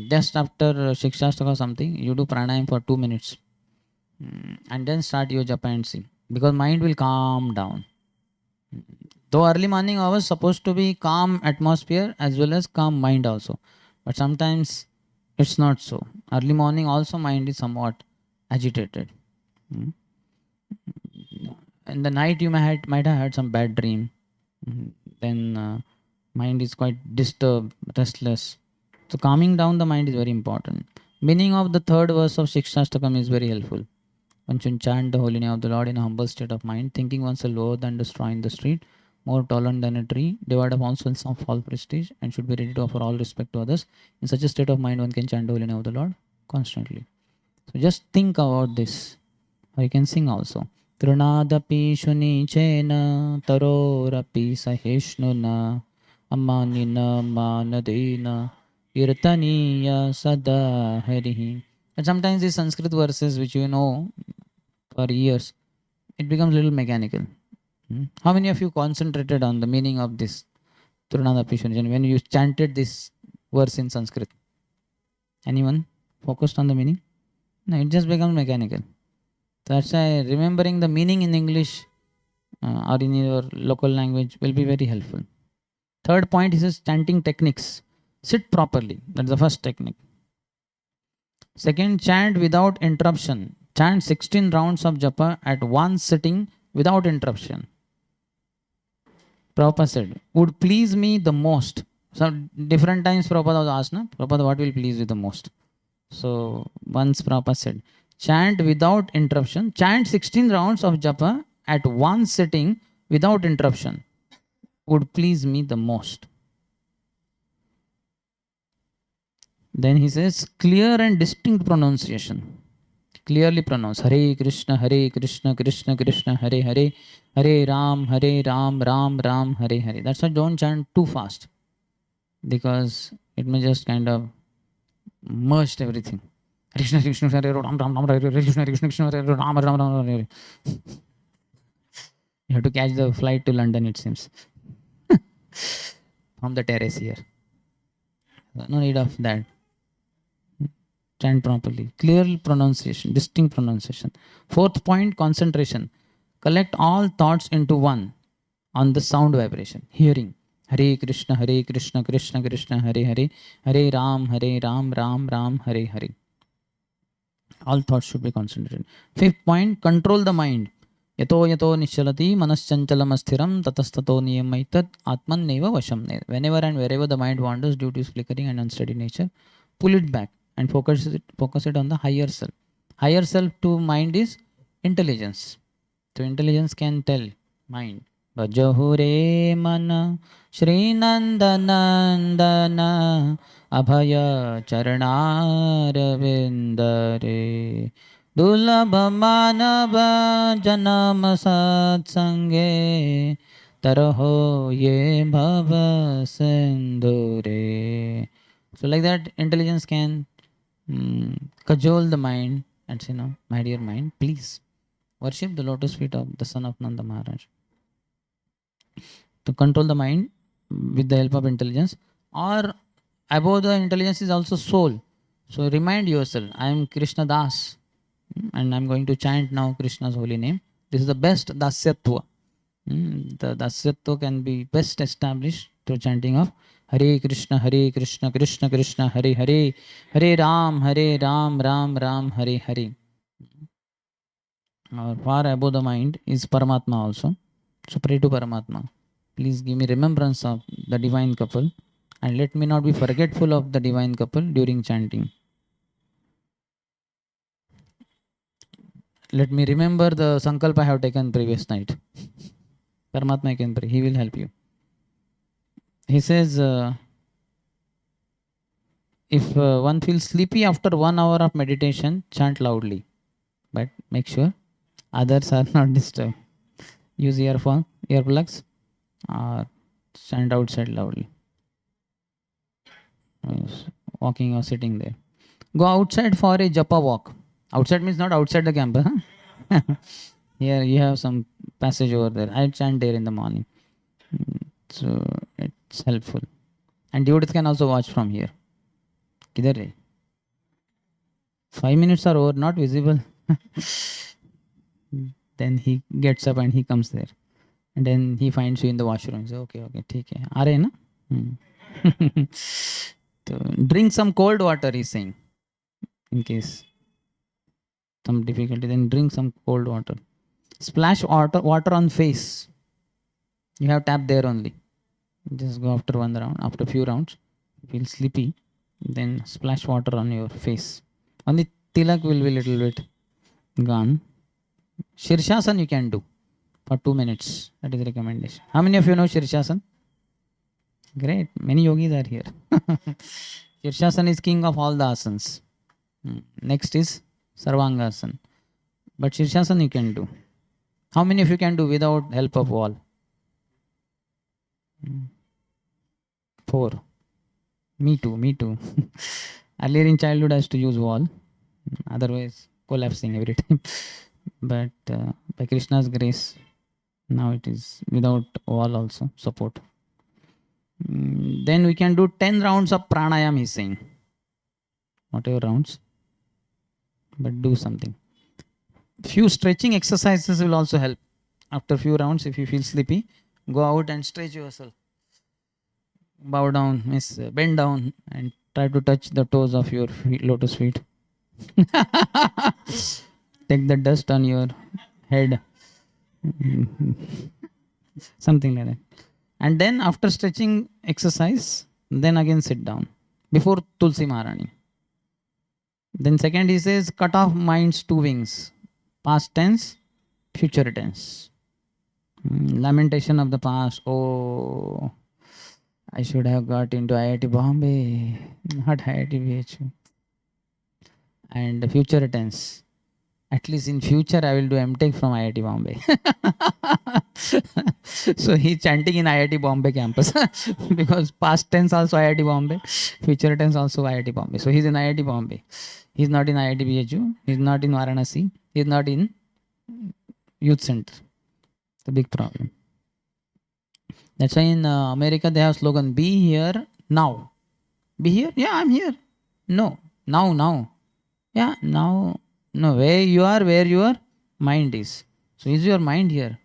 Just after Shikshashtaka or something, you do pranayam for 2 minutes. And then start your japa and sing. Because mind will calm down. Though early morning hours supposed to be calm atmosphere as well as calm mind also. But sometimes it's not so. Early morning also mind is somewhat agitated. In the night you might have had some bad dream. Then mind is quite disturbed, restless. So calming down the mind is very important. Meaning of the 3rd verse of Shikshashtakam is very helpful. One should chant the holy name of the Lord in a humble state of mind, thinking oneself lower than the straw in the street, more tolerant than a tree, devoid of oneself of false prestige, and should be ready to offer all respect to others. In such a state of mind, one can chant the holy name of the Lord constantly. So just think about this. Or you can sing also. Trunadapi shunichena tarorapi saheshnuna amanina manadena irtaniya sada harihi. And sometimes these Sanskrit verses which you know for years, it becomes a little mechanical. How many of you concentrated on the meaning of this Trunadapi shunichena when you chanted this verse in Sanskrit? Anyone focused on the meaning? No, it just becomes mechanical. That's why remembering the meaning in English or in your local language will be very helpful. 3rd point is chanting techniques. Sit properly. That's the first technique. 2nd, chant without interruption. Chant 16 rounds of japa at one sitting without interruption. Prabhupada said, would please me the most. So different times Prabhupada was asked, na? Prabhupada, what will please you the most? So once Prabhupada said, chant without interruption. Chant 16 rounds of japa at one sitting without interruption. Would please me the most. Then he says, clear and distinct pronunciation. Clearly pronounce Hare Krishna, Krishna Krishna, Hare Hare, Hare Ram, Ram Ram, Hare Hare. That's why don't chant too fast, because it may just kind of merge everything. Hare Krishna Hare Ram Ram Ram Hare Krishna Hare Ram Ram Ram Hare. You have to catch the flight to London, it seems, from the terrace here. No need of that. Chant properly. Clear pronunciation, distinct pronunciation. Fourth point, concentration. Collect all thoughts into one on the sound vibration. Hearing. Hare Krishna Krishna Krishna Hare Hare. Hare Ram Ram Ram Hare Hare. All thoughts should be concentrated. Fifth point, control the mind. Yato yato nishalati manaschanchalam asthiram tatastato niyamaitat atman neva vasham. Whenever and wherever the mind wanders due to its flickering and unsteady nature, pull it back and focus it on the higher self. Higher self to mind is intelligence. So intelligence can tell mind. Bhajahure mana Shri Nandanandana Abhaya Charanaravindare Dulabha Manava Janama Satsange Taraho Ye Bhava Sindhure. So like that, intelligence can cajole the mind and say, no, my dear mind, please worship the lotus feet of the son of Nanda Maharaj. To control the mind with the help of intelligence, or above the intelligence is also soul. So remind yourself, I am Krishna Das and I am going to chant now Krishna's holy name. This is the best dasyatva. The dasyatva can be best established through chanting of Hare Krishna Krishna Krishna Hare Hare, Hare Ram Ram Ram Hare Hare. Far above the mind is Paramatma also. So pray to Paramatma. Please give me remembrance of the divine couple and let me not be forgetful of the divine couple during chanting. Let me remember the sankalpa I have taken previous night. Paramatma can pray. He will help you. He says, if one feels sleepy after 1 hour of meditation, chant loudly. But make sure others are not disturbed. Use earplugs, or stand outside loudly. Walking or sitting there. Go outside for a japa walk. Outside means not outside the campus. Huh? Here you have some passage over there. I chant there in the morning. So it's helpful. And devotees can also watch from here. Kidhar hai? 5 minutes are over, not visible. Then he gets up and he comes there. And then he finds you in the washroom. He says, okay, theek hai. Aa rahe na? So drink some cold water, he's saying. In case some difficulty, then drink some cold water. Splash water on face. You have tap there only. Just go after one round. After a few rounds, feel sleepy. Then splash water on your face. Only tilak will be little bit gone. Shirshasana you can do for 2 minutes. That is the recommendation. How many of you know Shirshasana? Great. Many yogis are here. Shirshasana is king of all the asanas. Next is Sarvangasana. But Shirshasana you can do. How many of you can do without help of wall? 4. Me too. Earlier in childhood I used to use wall. Otherwise collapsing every time. But by Krishna's grace, now it is without wall also support. Then we can do 10 rounds of pranayam, he's saying. Whatever rounds. But do something. Few stretching exercises will also help. After few rounds, if you feel sleepy, go out and stretch yourself. Bow down, bend down and try to touch the toes of your lotus feet. Take the dust on your head. Something like that. And then after stretching exercise, then again sit down before Tulsi Maharani. Then second he says, cut off mind's 2 wings. Past tense, future tense. Lamentation of the past. Oh, I should have got into IIT Bombay, not IIT BHU. And the future tense. At least in future, I will do MTech from IIT Bombay. So he's chanting in IIT Bombay campus because past tense also IIT Bombay, future tense also IIT Bombay. So he's in IIT Bombay. He's not in IIT BHU. He's not in Varanarsi. He's not in youth center. It's a big problem. That's why in America they have slogan, be here now. Be here? Yeah, I'm here. No. Now. Yeah, now. No, where your mind is. So is your mind here?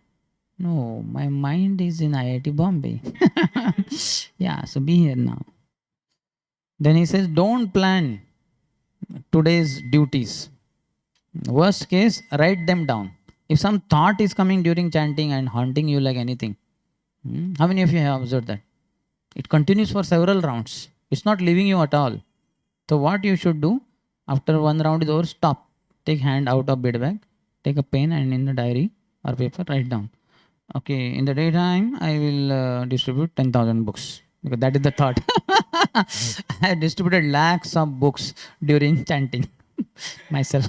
No, my mind is in IIT Bombay. Yeah, so be here now. Then he says, don't plan today's duties. Worst case, write them down. If some thought is coming during chanting and haunting you like anything, how many of you have observed that? It continues for several rounds. It's not leaving you at all. So what you should do, after one round is over, stop. Take hand out of bed bag, take a pen and in the diary or paper, write down. Okay, in the daytime, I will distribute 10,000 books. Because that is the thought. I distributed lakhs of books during chanting myself.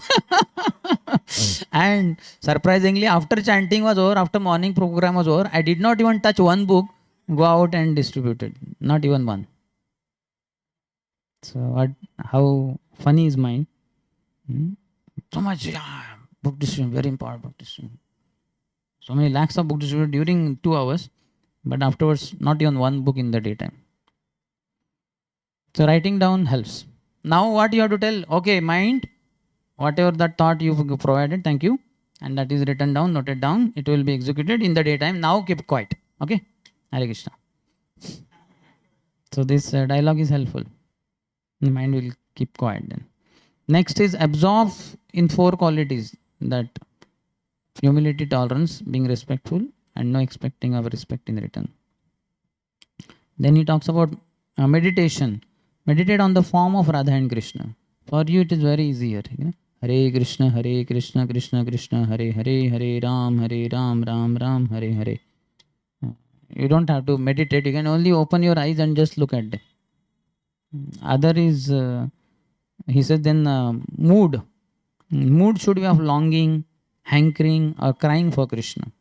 And surprisingly, after chanting was over, after morning program was over, I did not even touch one book, go out and distribute it. Not even one. So how funny is mind? So much, book distribution, very important book distribution. So many lakhs of book distributed during 2 hours, but afterwards not even one book in the daytime. So writing down helps. Now what you have to tell, okay, mind, whatever that thought you provided, thank you. And that is written down, noted down. It will be executed in the daytime. Now keep quiet. Okay? Hare Krishna. So this dialogue is helpful. The mind will keep quiet then. Next is absorb in 4 qualities, that humility, tolerance, being respectful, and no expecting of respect in return. Then he talks about meditation. Meditate on the form of Radha and Krishna. For you it is very easy here. Hare Krishna, Krishna Krishna, Hare Hare, Hare Ram, Ram Ram, Hare Hare. You don't have to meditate. You can only open your eyes and just look at them. Other is, he said, then mood. Mood should be of longing, hankering, or crying for Krishna.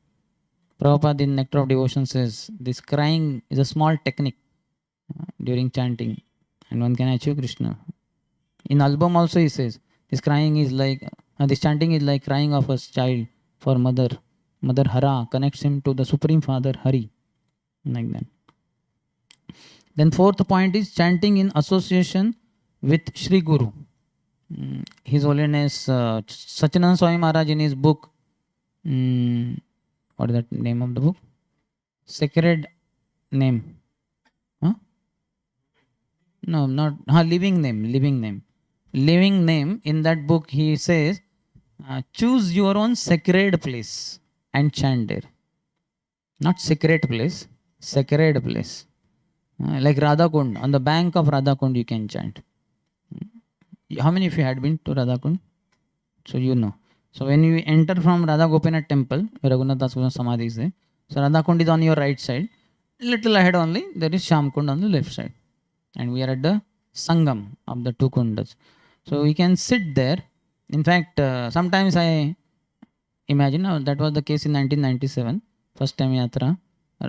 Prabhupada in Nectar of Devotion says, this crying is a small technique during chanting, and one can achieve Krishna. In album also he says, this crying is like, this chanting is like crying of a child for mother. Mother Hara connects him to the Supreme Father Hari. Like that. Then 4th point is chanting in association with Sri Guru. His Holiness Sachinand Swami Maharaj in his book, what is that name of the book? Sacred Name. Huh? No, not Living Name. Living Name. In that book he says, choose your own sacred place and chant there. Not secret place, sacred place. Like Radha Kund, on the bank of Radha Kund you can chant. How many of you had been to Radha Kund? So you know. So when you enter from Radha Gopinath temple, where Raghunath Das Goswami Samadhi is there, so Radha Kund is on your right side. Little ahead only, there is Shyam Kund on the left side. And we are at the Sangam of the 2 kundas. So we can sit there. In fact, sometimes I imagine, that was the case in 1997, first time Yatra.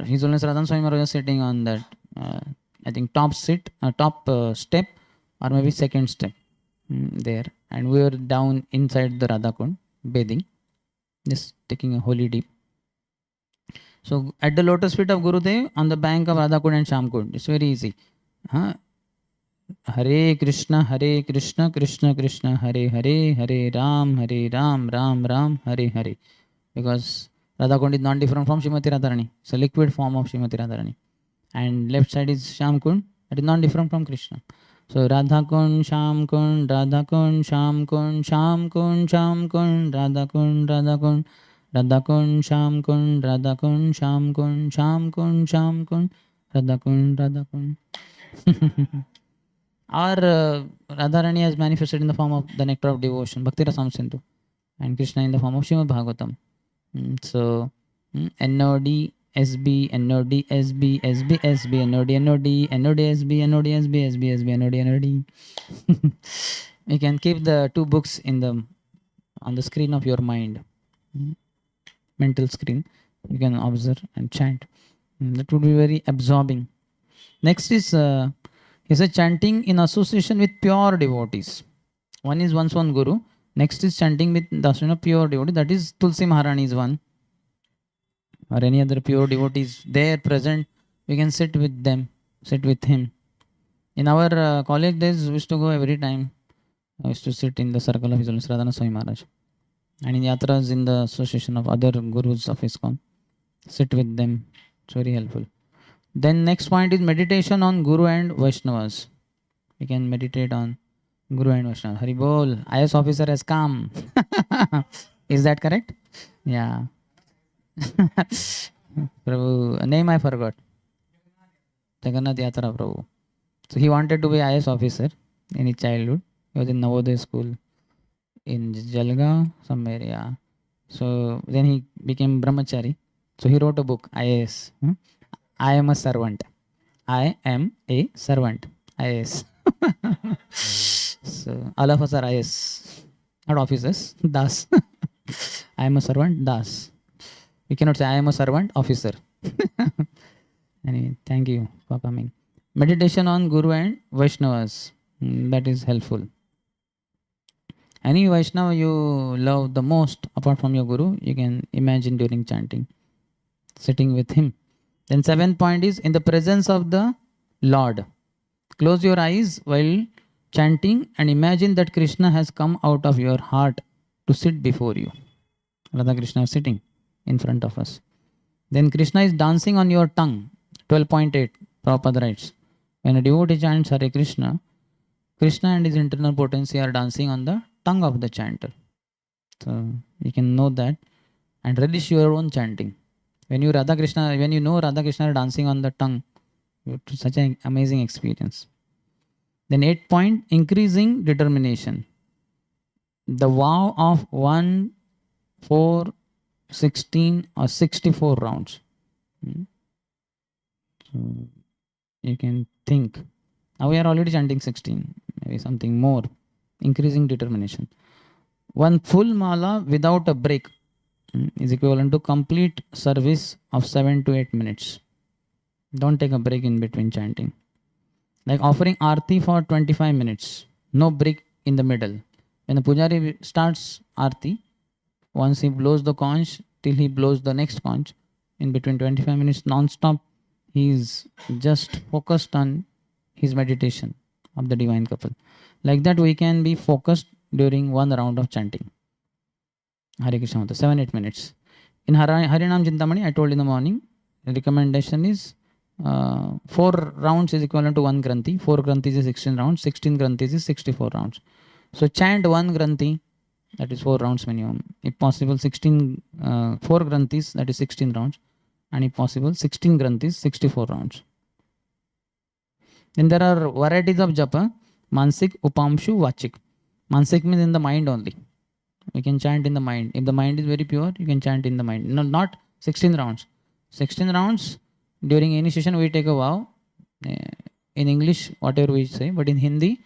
His Holiness Radhan Swami Maharaj was sitting on that, I think top step, or maybe 2nd step there. And we were down inside the Radha Kund, bathing, just taking a holy dip. So at the lotus feet of Gurudev, on the bank of Radha Kund and Shyam Kund, it's very easy. Hare Krishna, Krishna Krishna, Hare Hare, Hare Ram, Ram Ram, Hare Hare. Because Radha Kund is not different from Srimati Radharani. It's a liquid form of Srimati Radharani. And left side is Shyam Kund. That is not different from Krishna. So Radha Kund, Shyam Kund, Radha Kund, Shyam Kund, Shyam Kund, Shyam Kund, Radha Kund, Radha Kund, Radha Kund, Shyam Kund, Radha Kund, Shyam Kund, Shyam Kund, Shyam Kund, Radha Kund, Radha Kund. Or Radharani has manifested in the form of the nectar of devotion, Bhakti Rasam Sindhu, and Krishna in the form of Srimad Bhagavatam. So NOD, SB, NOD, SB, SB, SB, NOD, NOD, NOD, SB, NOD, SB, SB, SB, NOD, NOD. We can keep the 2 books in the on the screen of your mind, mental screen. You can observe and chant. That would be very absorbing. Next is a chanting in association with pure devotees. One is one's own guru. Next is chanting with the pure devotee. That is Tulsi Maharani is one, or any other pure devotees there present. We can sit with them, sit with him. In our college days, we used to go every time. I used to sit in the circle of His Holiness Radhana Swami Maharaj. And in yatras, in the association of other gurus of ISKCON, sit with them. It's very helpful. Then next point is meditation on Guru and Vaishnavas. We can meditate on Guru and Vaishnavas. Hari Bol, IS officer has come. Is that correct? Yeah. Prabhu, name I forgot. Jagannath Yatra Prabhu. So he wanted to be IS officer in his childhood. He was in Navodaya school in Jalgaon, somewhere, yeah. So then he became brahmachari. So he wrote a book, IAS. I am a servant. I am a servant. IAS. So all of us are IAS, not officers. Das. I am a servant. Das. We cannot say I am a servant officer. Anyway, thank you for coming. Meditation on Guru and Vaishnavas. That is helpful. Any Vaishnava you love the most apart from your Guru, you can imagine during chanting, sitting with him. Then 7th point is in the presence of the Lord. Close your eyes while chanting and imagine that Krishna has come out of your heart to sit before you. Radha Krishna is sitting in front of us. Then Krishna is dancing on your tongue. 12.8, Prabhupada writes. When a devotee chants Hare Krishna, Krishna and his internal potency are dancing on the tongue of the chanter. So you can know that and relish your own chanting. When you know Radha Krishna are dancing on the tongue, it's such an amazing experience. Then 8th point, increasing determination. The vow of 1, 4, 16 or 64 rounds. So you can think. Now we are already chanting 16, maybe something more. Increasing determination. One full mala without a break is equivalent to complete service of 7 to 8 minutes. Don't take a break in between chanting. Like offering Aarti for 25 minutes. No break in the middle. When the Pujari starts Aarti, once he blows the conch till he blows the next conch, in between 25 minutes non-stop, he is just focused on his meditation of the divine couple. Like that we can be focused during one round of chanting. Hare Krishna, 7-8 minutes. In Harinam Chintamani, I told in the morning, the recommendation is 4 rounds is equivalent to 1 Granthi. 4 Granthis is 16 rounds. 16 Granthis is 64 rounds. So chant 1 Granthi, that is 4 rounds minimum. If possible, 4 Granthis, that is 16 rounds. And if possible, 16 Granthis, 64 rounds. Then there are varieties of japa. Mansik, Upamshu, Vachik. Mansik means in the mind only. We can chant in the mind. If the mind is very pure, you can chant in the mind. No, not 16 rounds. 16 rounds, during initiation we take a vow. In English, whatever we say, but in Hindi,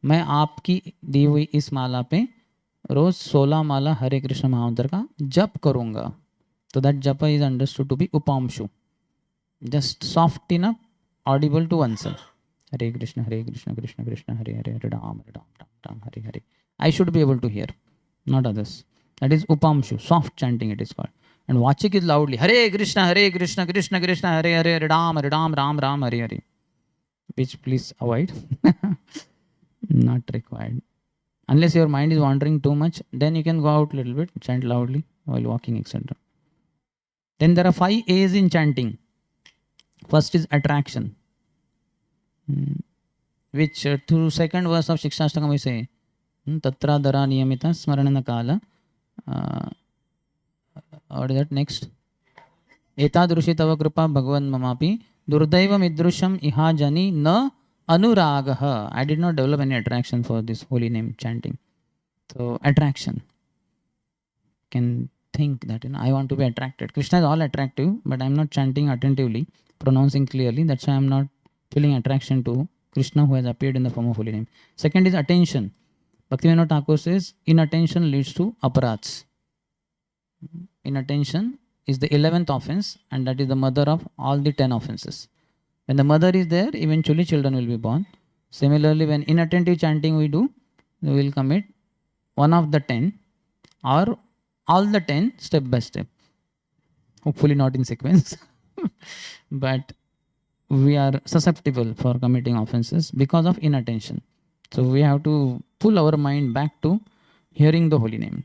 मैं आपकी दी हुई इस माला पे रोज 16 माला हरे कृष्ण महामंत्र का जप करूंगा. So that japa is understood to be upamshu. Just soft enough, audible to oneself. Hare Krishna, Krishna Krishna, Hare Hare, Hare Ram, Ram, Hare Hare. I should be able to hear, not others. That is upamshu, soft chanting it is called. And vachik is loudly. Hare Krishna, Krishna Krishna, Hare Hare, Hare Ram, Ram, Hare Hare. Which please avoid. Not required. Unless your mind is wandering too much, then you can go out a little bit, chant loudly while walking, etc. Then there are 5 A's in chanting. First is attraction, which through second verse of Shikshashtakam we say, Tatra Dara Niyamita Smaranana Kala. What is that next? Etadrushi Tava Kripa Bhagavan Mamapi Durdaiva Midrusham Iha Jani Na Anuragaha. I did not develop any attraction for this holy name chanting. So attraction. Can think that I want to be attracted. Krishna is all attractive, but I am not chanting attentively, pronouncing clearly. That's why I am not feeling attraction to Krishna who has appeared in the form of holy name. Second is attention. Bhaktivinoda Thakur says, inattention leads to aparats. Inattention is the 11th offense, and that is the mother of all the 10 offenses. When the mother is there, eventually children will be born. Similarly, when inattentive chanting we do, we will commit one of the 10 or all the 10 step by step. Hopefully not in sequence, but we are susceptible for committing offenses because of inattention. So we have to pull our mind back to hearing the holy name.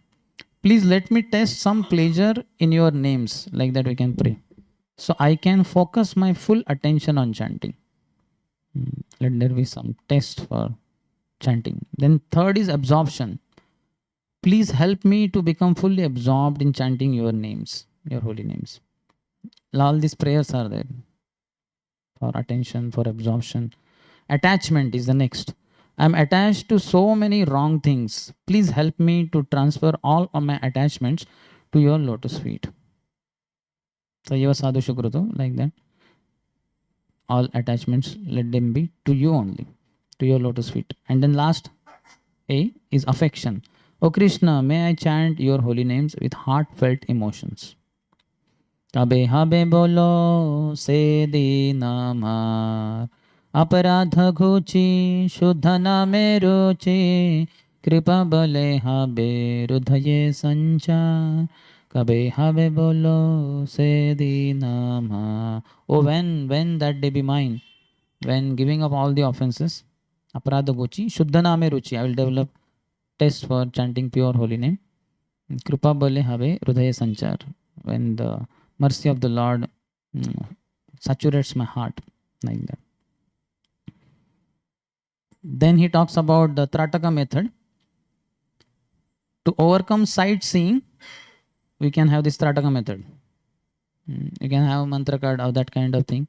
Please let me test some pleasure in your names, like that we can pray. So I can focus my full attention on chanting. Let there be some test for chanting. Then third is absorption. Please help me to become fully absorbed in chanting your names, your holy names. All these prayers are there for attention, for absorption. Attachment is the next. I'm attached to so many wrong things. Please help me to transfer all of my attachments to your lotus feet. So you sadhu shukruto, like that. All attachments, let them be to you only, to your lotus feet. And then last A is affection. Oh Krishna, may I chant your holy names with heartfelt emotions. Kabe habe bolo se dinamar अपराध घोची शुद्ध नामे रोचे कृपा बले habe हृदय संचार kabe habe bolo se dinama. Oh, when that day be mine, when giving up all the offenses, aparadha gochi shuddha name ruchi, I will develop test for chanting pure holy name. Kripa bale habe hridaya sanchar, when the mercy of the Lord saturates my heart, like that. Then he talks about the Trataka method. To overcome sightseeing, we can have this Trataka method. You can have mantra card or that kind of thing,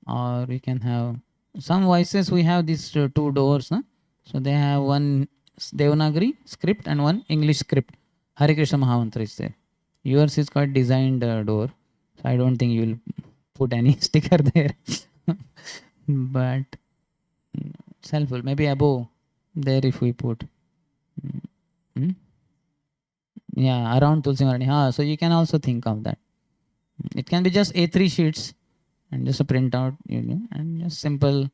or we can have some voices. We have these two doors, huh? So they have one Devanagari script and one English script. Hare Krishna Mahamantra is there. Yours is quite designed door, so I don't think you will put any sticker there. But it's helpful. Maybe above there if we put. Yeah, around Tulsi Marani. So you can also think of that. It can be just A3 sheets and just a printout, and just simple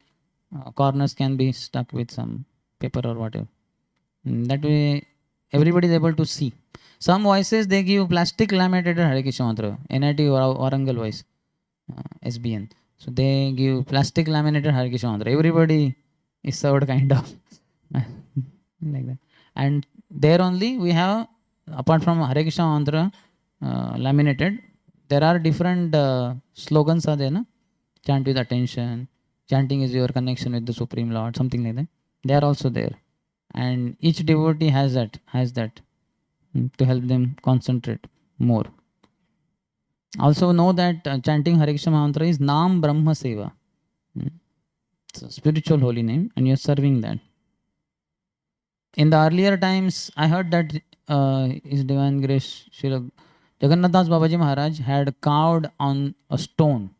corners can be stuck with some paper or whatever. That way, everybody is able to see. Some voices they give plastic laminated Hare Krishna mantra. NIT Warangal voice, SBN. So they give plastic laminated Hare Krishna mantra. Everybody is served kind of like that. And there only we have, apart from Hare Krishna mantra laminated, there are different slogans are there, na? Chant with attention. Chanting is your connection with the Supreme Lord, something like that. They are also there, and each devotee has that to help them concentrate more. Also know that chanting Hare Krishna mantra is Nam Brahma Seva. It's a spiritual holy name, and you're serving that. In the earlier times, I heard that His Divine Grace Srila Jagannath Das Babaji Maharaj had carved on a stone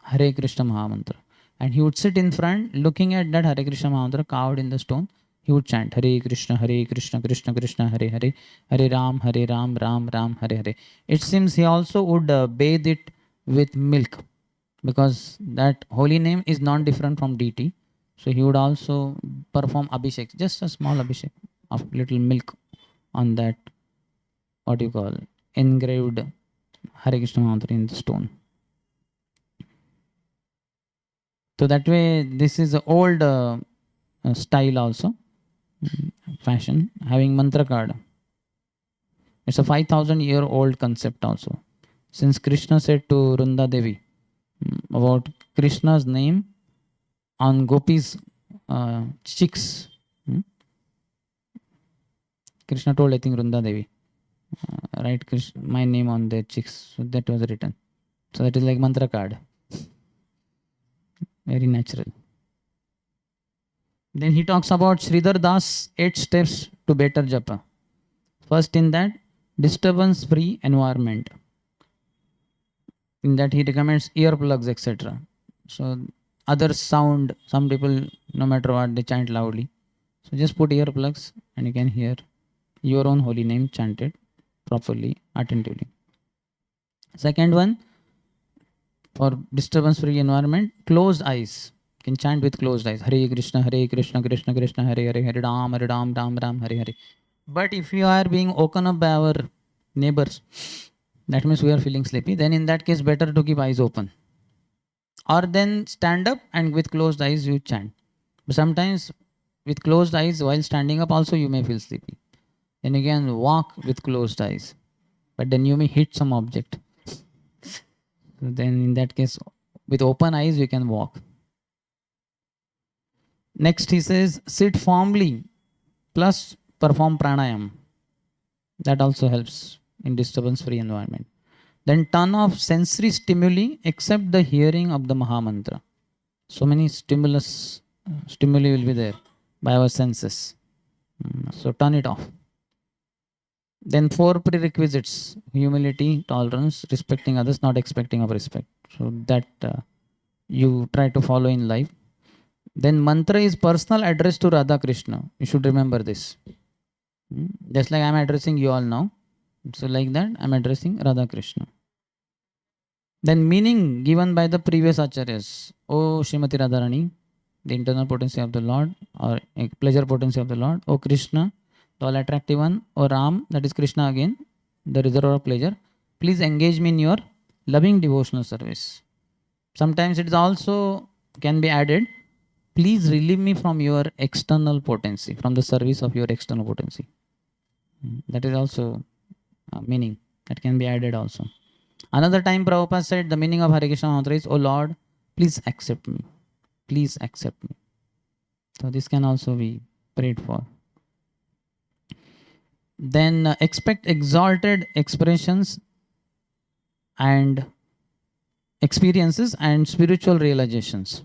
Hare Krishna Mahamantra, and he would sit in front looking at that Hare Krishna Mahamantra carved in the stone. He would chant Hare Krishna, Krishna Krishna, Hare Hare, Hare Ram, Ram Ram, Hare Hare. It seems he also would bathe it with milk, because that holy name is not different from deity. So he would also perform abhishek, just a small abhishek of little milk on that, what you call, engraved Hare Krishna mantra in the stone. So that way, this is an old style also, fashion, having mantra card. It's a 5,000-year-old concept also. Since Krishna said to Runda Devi about Krishna's name on Gopi's chicks. Krishna told, I think, Runda Devi, write my name on their chicks. So that was written. So that is like mantra card. Very natural. Then he talks about Sridhar Das 8 steps to better japa. First in that, disturbance-free environment. In that he recommends earplugs, etc. So other sound, some people, no matter what, they chant loudly. So just put earplugs and you can hear your own holy name chanted properly, attentively. Second one, for disturbance-free environment, closed eyes. You can chant with closed eyes. Hare Krishna, Krishna Krishna, Hare Hare, Hare Ram, Ram, Hare Hare. But if you are being woken up by our neighbors, that means we are feeling sleepy, then in that case, better to keep eyes open. Or then stand up and with closed eyes you chant. But sometimes with closed eyes while standing up also you may feel sleepy. Then again walk with closed eyes. But then you may hit some object. So then in that case, with open eyes you can walk. Next he says, sit firmly plus perform pranayam. That also helps in disturbance-free environment. Then turn off sensory stimuli except the hearing of the Mahamantra. So many stimuli will be there by our senses. So turn it off. Then 4 prerequisites: humility, tolerance, respecting others, not expecting of respect. So that you try to follow in life. Then mantra is personal address to Radha Krishna. You should remember this. Just like I am addressing you all now. So like that I am addressing Radha Krishna. Then meaning given by the previous acharyas. O Srimati Radharani, the internal potency of the Lord, or pleasure potency of the Lord. O Krishna, the all attractive one. O Ram, that is Krishna again, the reservoir of pleasure. Please engage me in your loving devotional service. Sometimes it is also can be added, please relieve me from your external potency, from the service of your external potency. That is also meaning that can be added also. Another time Prabhupada said the meaning of Hare Krishna mantra is, O Lord, please accept me. Please accept me. So this can also be prayed for. Then expect exalted expressions and experiences and spiritual realizations.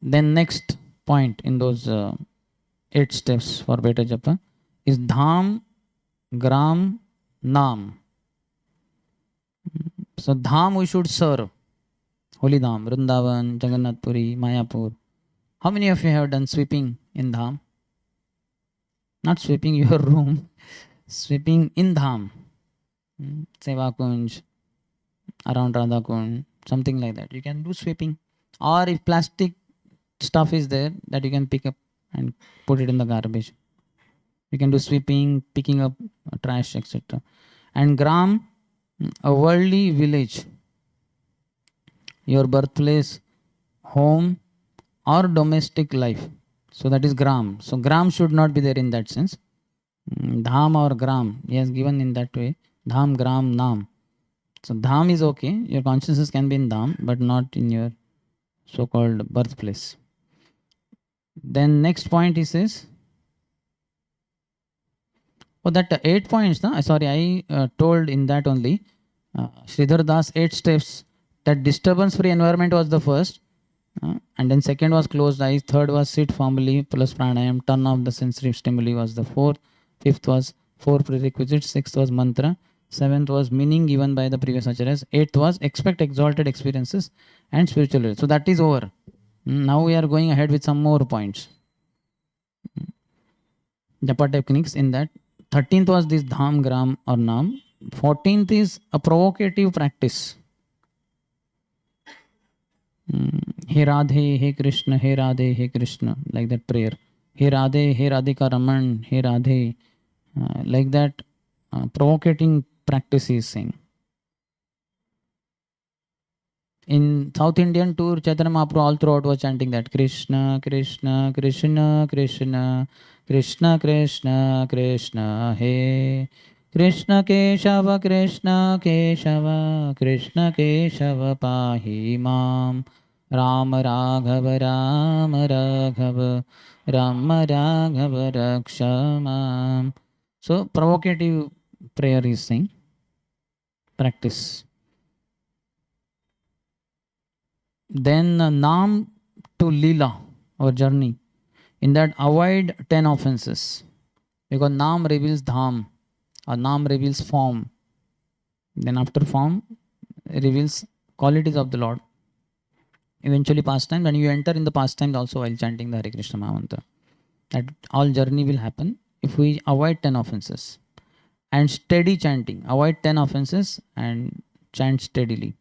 Then next point in those 8 steps for better japa is Dham, Gram, Nam. So Dham we should serve. Holy Dham, Vrindavan, Jagannath Puri, Mayapur. How many of you have done sweeping in Dham? Not sweeping your room, sweeping in Dham. Seva Kunj, around Radha Kunj, something like that. You can do sweeping. Or if plastic stuff is there, that you can pick up and put it in the garbage. You can do sweeping, picking up trash, etc. And Gram, a worldly village, your birthplace, home, or domestic life. So that is Gram. So Gram should not be there in that sense. Dham or Gram, he has given in that way. Dham, Gram, Nam. So Dham is okay. Your consciousness can be in Dham, but not in your so-called birthplace. Then next point he says, oh, that 8 points, no? Sorry, I told in that only. Sridhar Das 8 steps. That disturbance-free environment was the first. And then second was closed eyes. Third was sit firmly plus pranayam. Turn off the sensory stimuli was the fourth. Fifth was 4 prerequisites. Sixth was mantra. Seventh was meaning given by the previous acharyas. Eighth was expect exalted experiences and spiritual. So that is over. Now we are going ahead with some more points. Japa techniques in that. 13th was this Dham, Gram or Nam. 14th is a provocative practice. He Radhe, He Krishna, He Radhe, He Krishna, like that prayer. He Radhe, He Radhika Raman, He Radhe, like that provocating practice he is saying. In South Indian tour, Chaitanya Mahaprabhu all throughout was chanting that Krishna, Krishna, Krishna, Krishna, Krishna, Krishna, Krishna, He. Krishna Keshava, Krishna Keshava, Krishna Keshava Pahi Mam. Ram Raghava, Ram Raghava, Ram Raghava Rakshamam. So provocative prayer is saying, practice. Then Nam to Leela, our journey. In that avoid 10 offenses. Because Nam reveals Dham, or Nam reveals form. Then after form reveals qualities of the Lord. eventually pastime, and you enter in the pastimes also while chanting the Hare Krishna Mahamantra. That all journey will happen if we avoid 10 offenses. And steady chanting. Avoid 10 offenses and chant steadily.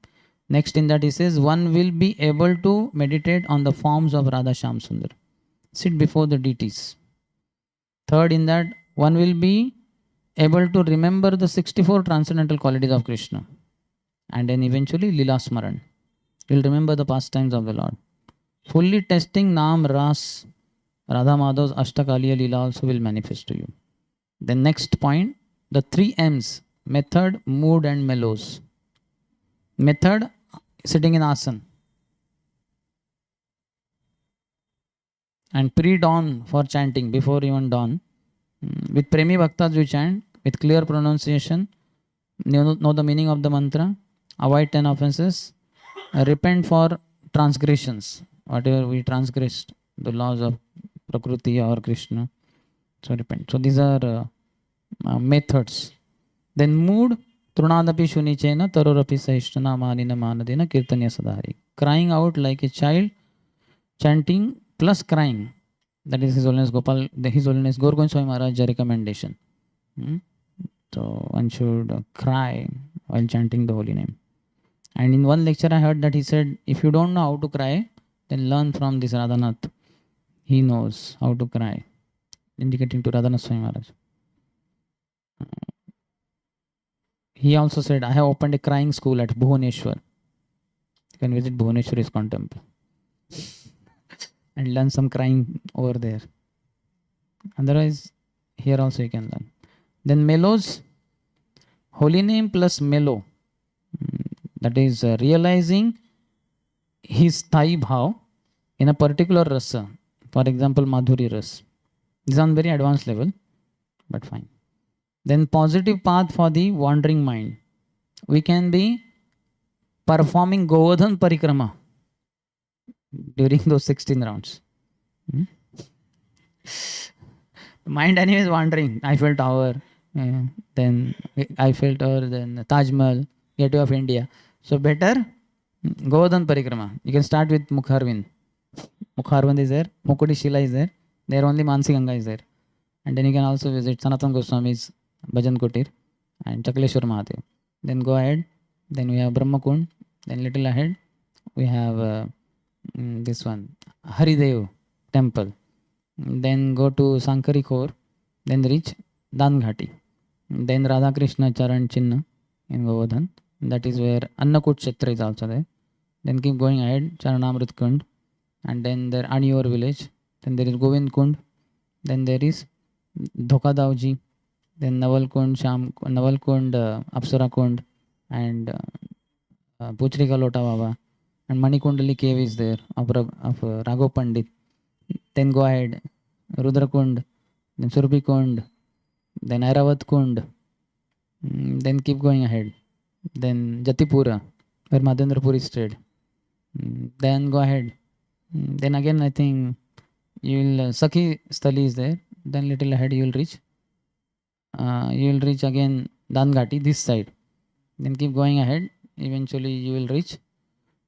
Next in that he says, one will be able to meditate on the forms of Radha Shyam Sundar. Sit before the deities. Third in that, one will be able to remember the 64 transcendental qualities of Krishna. And then eventually Lila Smaran. You'll remember the pastimes of the Lord. Fully testing Nam, Ras, Radha Madhav's Ashtakaliya Lila also will manifest to you. The next point, the 3 M's, method, mood and mellows. Method, sitting in asana. And pre-dawn for chanting, before even dawn. With Premi Bhaktas we chant, with clear pronunciation, know the meaning of the mantra, avoid 10 offenses, repent for transgressions, whatever we transgressed, the laws of Prakriti or Krishna. So repent. So these are methods. Then mood, Trunadapi Shunichena, Tarorapi Sahishtana Manina Manadina, Kirtanya Sadhari. Crying out like a child, chanting plus crying. That is His Holiness Gopal, His Holiness Gorgon Swami Maharaj's recommendation. So one should cry while chanting the holy name. And in one lecture I heard that he said, if you don't know how to cry, then learn from this Radhanath. He knows how to cry, indicating to Radhanath Swami Maharaj. He also said, I have opened a crying school at Bhuvaneshwar. You can visit Bhuvaneshwar ISKCON temple and learn some crying over there. Otherwise, here also you can learn. Then mellows, holy name plus mellow. That is realizing his Thai bhav in a particular rasa. For example, Madhuri ras. This is on very advanced level, but fine. Then positive path for the wandering mind. We can be performing Govardhan Parikrama during those 16 rounds. Mind anyway is wandering. Eiffel Tower, then Eiffel Tower, then Taj Mahal, Gateway of India. So better Govardhan Parikrama. You can start with Mukharvind. Mukharvind is there, Mukudi Shila is there, there only Mansi Ganga is there. And then you can also visit Sanatana Goswami's Bhajan Kutir and Chakleshwar Mahadev. Then go ahead, then we have Brahmakund, then little ahead we have this one, Haridev temple. Then go to Sankari Khor, then reach Danghati. Then Radha Krishna Charan Chinna in Govardhan. That is where Annakut Kshetra is also there. Then keep going ahead, Charanamrit Kund. And then there Aniyor village. Then there is Govind Kund. Then there is Dhokadavji. Then Naval Kund, Apsara Kund, and Puchrika Lota Baba. And Manikundali cave is there of Raghav Pandit. Then go ahead, Rudrakund, then Surbi Kund, then Airavat Kund. Then keep going ahead. Then Jatipura, where Madhendra Puri stayed. Then go ahead. Then again I think you will Sakhi Stali is there. Then little ahead you will reach again Dangati this side. Then keep going ahead. Eventually you will reach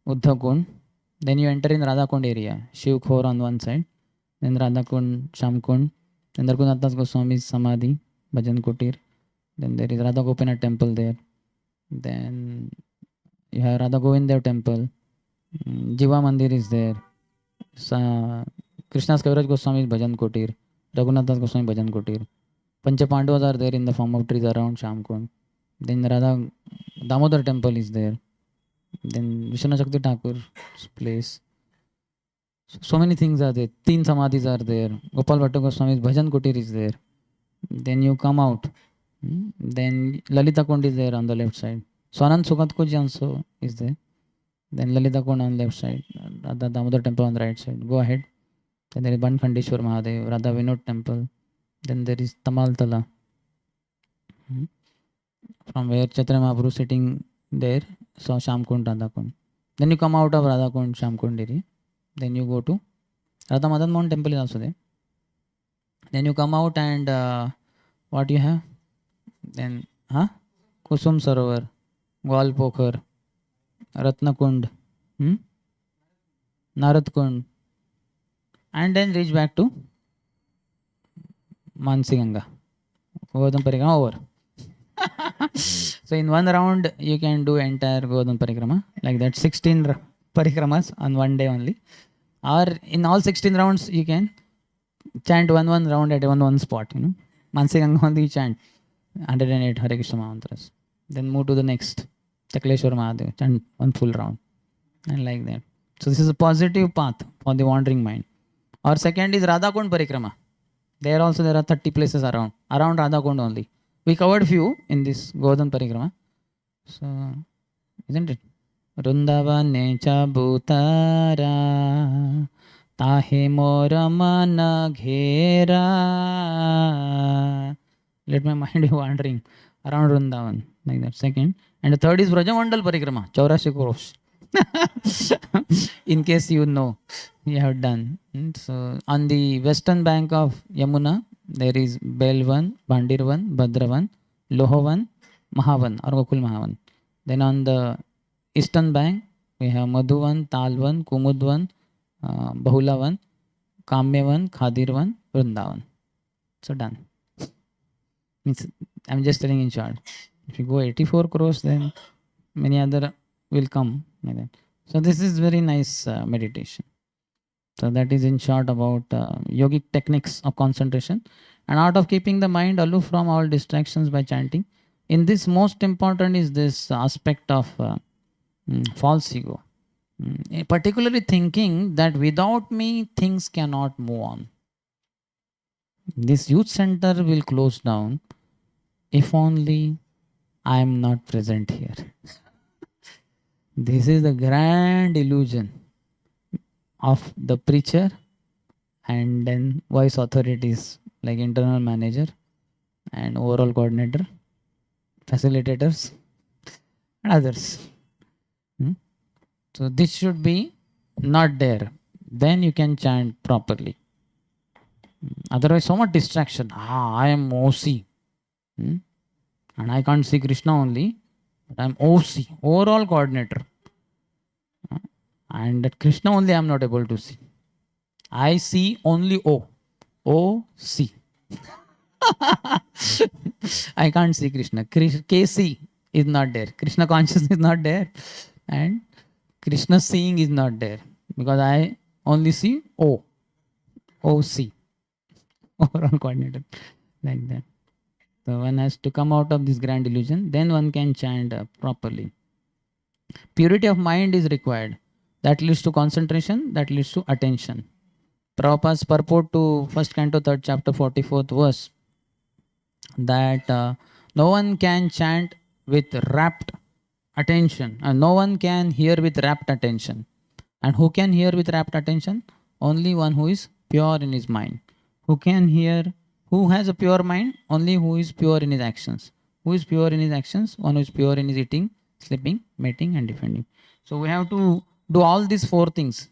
Uddhav Kund. Then you enter in Radha Kund area. Shiv Khor on one side. Then Radha Kund, Sham Kund. Then Raghunath Das Goswami's Samadhi, Bhajan Kutir. Then there is Radha Gopinath temple there. Then you have Radha Govindev temple. Jiva Mandir is there. Krishna's Kaviraj Goswami's Bhajan Kutir. Raghunath Das Goswami Bhajan Kutir. Pancha Pandavas are there in the form of trees around Sham Kund. Then Radha Damodar temple is there. Then Vishnu Shakti Thakur's place. So many things are there. 3 samadhis are there. Gopal Bhatta Goswami's Bhajan Kutir is there. Then you come out. Then Lalita Kund is there on the left side. Swanand Sugat Kuj also is there. Then Lalita Kund on left side. Radha Damodar temple on the right side. Go ahead. Then there is Bankhandeshwar Mahadev, Radha Vinod temple. Then there is Tamal Tala. From where Chaitanya Mahaprabhu sitting there. So Sham Kund, Radha Kund. Then you come out of Radha Kund, Sham Kund area. Then you go to Radha Madan Mohan temple is also there. Then you come out and what you have? Then Kusum Sarovar, Gwal Pokhar, Ratna Kund, Narad Kund, and then reach back to Mansi Ganga. Govardhan Parikrama over. So in one round, you can do entire Govardhan Parikrama, like that 16 parikramas on one day only. Or in all 16 rounds, you can chant one round at one spot. Mansi Ganga only you chant 108 Hare Krishna mantras. Then move to the next, Chakleshwar Mahadev, chant one full round. And like that. So this is a positive path for the wandering mind. Or second is Radha Kund Parikrama. There also there are 30 places around Radha Kund only. We covered few in this Govardhan Parikrama. So, isn't it? Vrindavane cha bhutara tahe mora mana ghera. Let my mind be wandering around Vrindavan. Like that. Second. And the third is Vrajamandal Parikrama. 84 crores. In case you know, you have done. So, on the western bank of Yamuna, there is Belvan, Bandirvan, Bhadravan, Lohavan, Mahavan or Gokul Mahavan. Then on the eastern bank, we have Madhuvan, Talvan, Kumudvan, Bahulavan, Kamyavan, Khadirvan, Vrindavan. So done. Means I'm just telling in short. If you go 84 crores, then many other will come. So this is very nice meditation. So that is in short about yogic techniques of concentration and art of keeping the mind aloof from all distractions by chanting. In this, most important is this aspect of false ego. Particularly thinking that without me, things cannot move on. This youth center will close down if only I am not present here. This is the grand illusion of the preacher and then voice authorities like internal manager and overall coordinator, facilitators and others. So this should be not there. Then you can chant properly. Otherwise, so much distraction. I am OC. And I can't see Krishna only, but I am OC, overall coordinator. And that Krishna only I am not able to see. I see only O. O-C. I can't see Krishna. KC is not there. Krishna consciousness is not there. And Krishna seeing is not there. Because I only see O. O-C. Overall coordinator. Like that. So one has to come out of this grand illusion. Then one can chant properly. Purity of mind is required. That leads to concentration. That leads to attention. Prabhupada's purport to 1st Canto 3rd chapter 44th verse, that no one can chant with rapt attention and no one can hear with rapt attention. And who can hear with rapt attention? Only one who is pure in his mind. Who can hear? Who has a pure mind? Only who is pure in his actions. Who is pure in his actions? One who is pure in his eating, sleeping, mating and defending. So we have to do all these 4 things.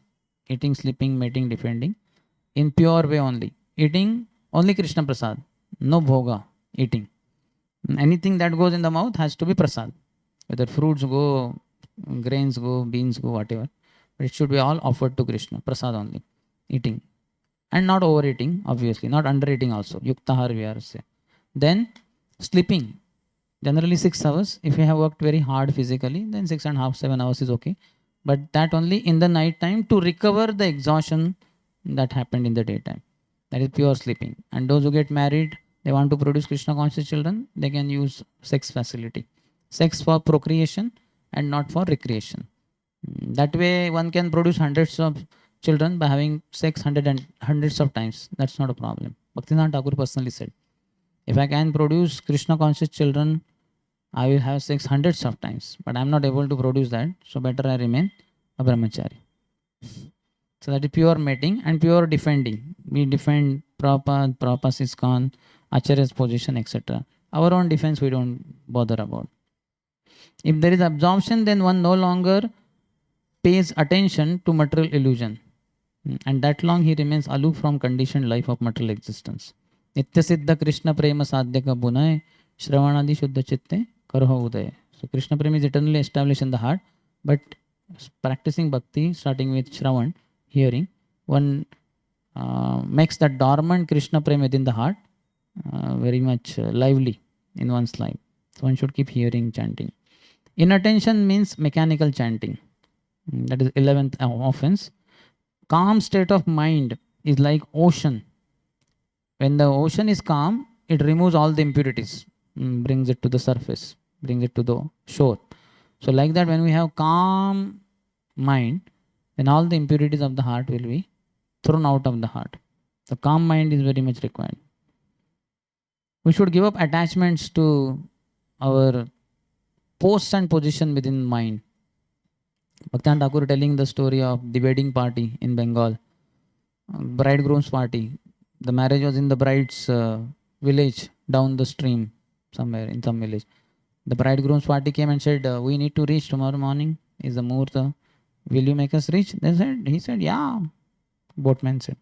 Eating, sleeping, mating, defending. In pure way only. Eating, only Krishna Prasad. No bhoga, eating. Anything that goes in the mouth has to be prasad. Whether fruits go, grains go, beans go, whatever. But it should be all offered to Krishna. Prasad only. Eating. And not overeating, obviously. Not undereating also. Yuktahar vyarasya. Then, sleeping. Generally 6 hours. If you have worked very hard physically, then 6.5, 7 hours is okay. But that only in the night time to recover the exhaustion that happened in the daytime. That is pure sleeping. And those who get married, they want to produce Krishna conscious children, they can use sex facility. Sex for procreation and not for recreation. That way one can produce hundreds of children by having sex hundreds of times. That's not a problem. Bhaktivinoda Thakur personally said, if I can produce Krishna conscious children, I will have sex hundreds of times. But I am not able to produce that. So better I remain a brahmachari. So that is pure mating and pure defending. We defend Prabhupada, Prabhupada's ISKCON, Acharya's position, etc. Our own defense we don't bother about. If there is absorption, then one no longer pays attention to material illusion. And that long he remains aloof from conditioned life of material existence. Nitya Siddha Krishna Prema Sadhyaka Bunay Shravanadi Shuddha Chitte Karho Uday. So Krishna Prema is eternally established in the heart, but practicing bhakti, starting with Shravan, hearing, one makes that dormant Krishna prem within the heart very much lively in one's life. So one should keep hearing, chanting. Inattention means mechanical chanting. That is 11th offense. Calm state of mind is like ocean. When the ocean is calm, it removes all the impurities, brings it to the surface, brings it to the shore. So like that, when we have calm mind, then all the impurities of the heart will be thrown out of the heart. The calm mind is very much required. We should give up attachments to our posts and position within mind. Bhaktan Thakur telling the story of the wedding party in Bengal, bridegroom's party. The marriage was in the bride's village down the stream, somewhere in some village. The bridegroom's party came and said, we need to reach tomorrow morning, is the muhurta. Will you make us reach? He said, yeah. Boatman said,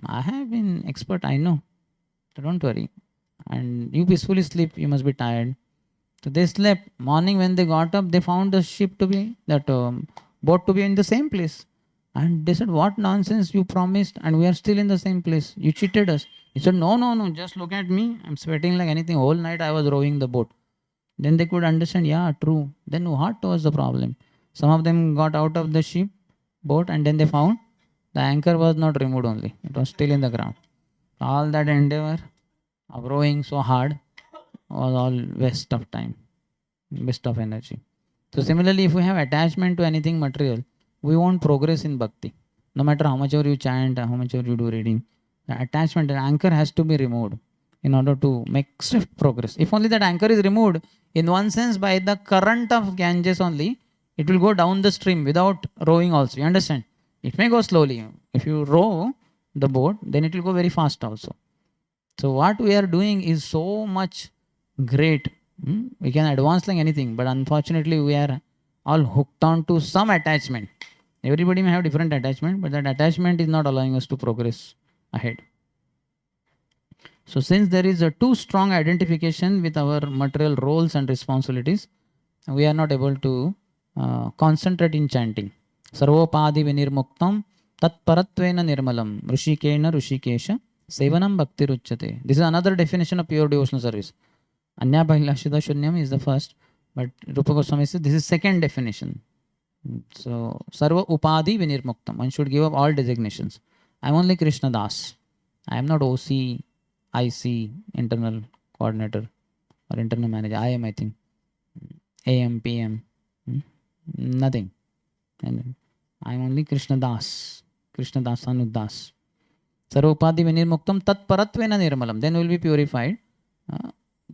I have been expert, I know. So don't worry. And you peacefully sleep, you must be tired. So they slept. Morning when they got up, they found the ship to be, that boat to be in the same place. And they said, what nonsense, you promised and we are still in the same place. You cheated us. He said, no, just look at me. I'm sweating like anything. Whole night I was rowing the boat. Then they could understand, yeah, true. Then what was the problem? Some of them got out of the ship, boat, and then they found the anchor was not removed only. It was still in the ground. All that endeavor of rowing so hard was all waste of time, waste of energy. So similarly, if we have attachment to anything material, we won't progress in bhakti. No matter how much ever you chant, how much ever you do reading, the attachment, the anchor has to be removed in order to make swift progress. If only that anchor is removed, in one sense, by the current of Ganges only, it will go down the stream without rowing also. You understand? It may go slowly. If you row the boat, then it will go very fast also. So what we are doing is so much great. We can advance like anything, but unfortunately we are all hooked on to some attachment. Everybody may have different attachment, but that attachment is not allowing us to progress ahead. So since there is a too strong identification with our material roles and responsibilities, we are not able to concentrate in chanting. Sarvopadi vinirmuktam tatparatvena nirmalam rushikena rushikesha sevanam bhakti ruchyate. This is another definition of pure devotional service. Anya Bhilashita Shunyam is the first, but Rupa Goswami says this is second definition. So Sarva Upadi Vinirmuktam. One should give up all designations. I am only Krishna Das. I am not OC, IC, internal coordinator or internal manager. I am, I think, AM, PM. Nothing. And I am only Krishna Das. Krishna Das Anudas. Sarva Upadi Vinirmuktam Tat Paratvena Nirmalam. Then we will be purified.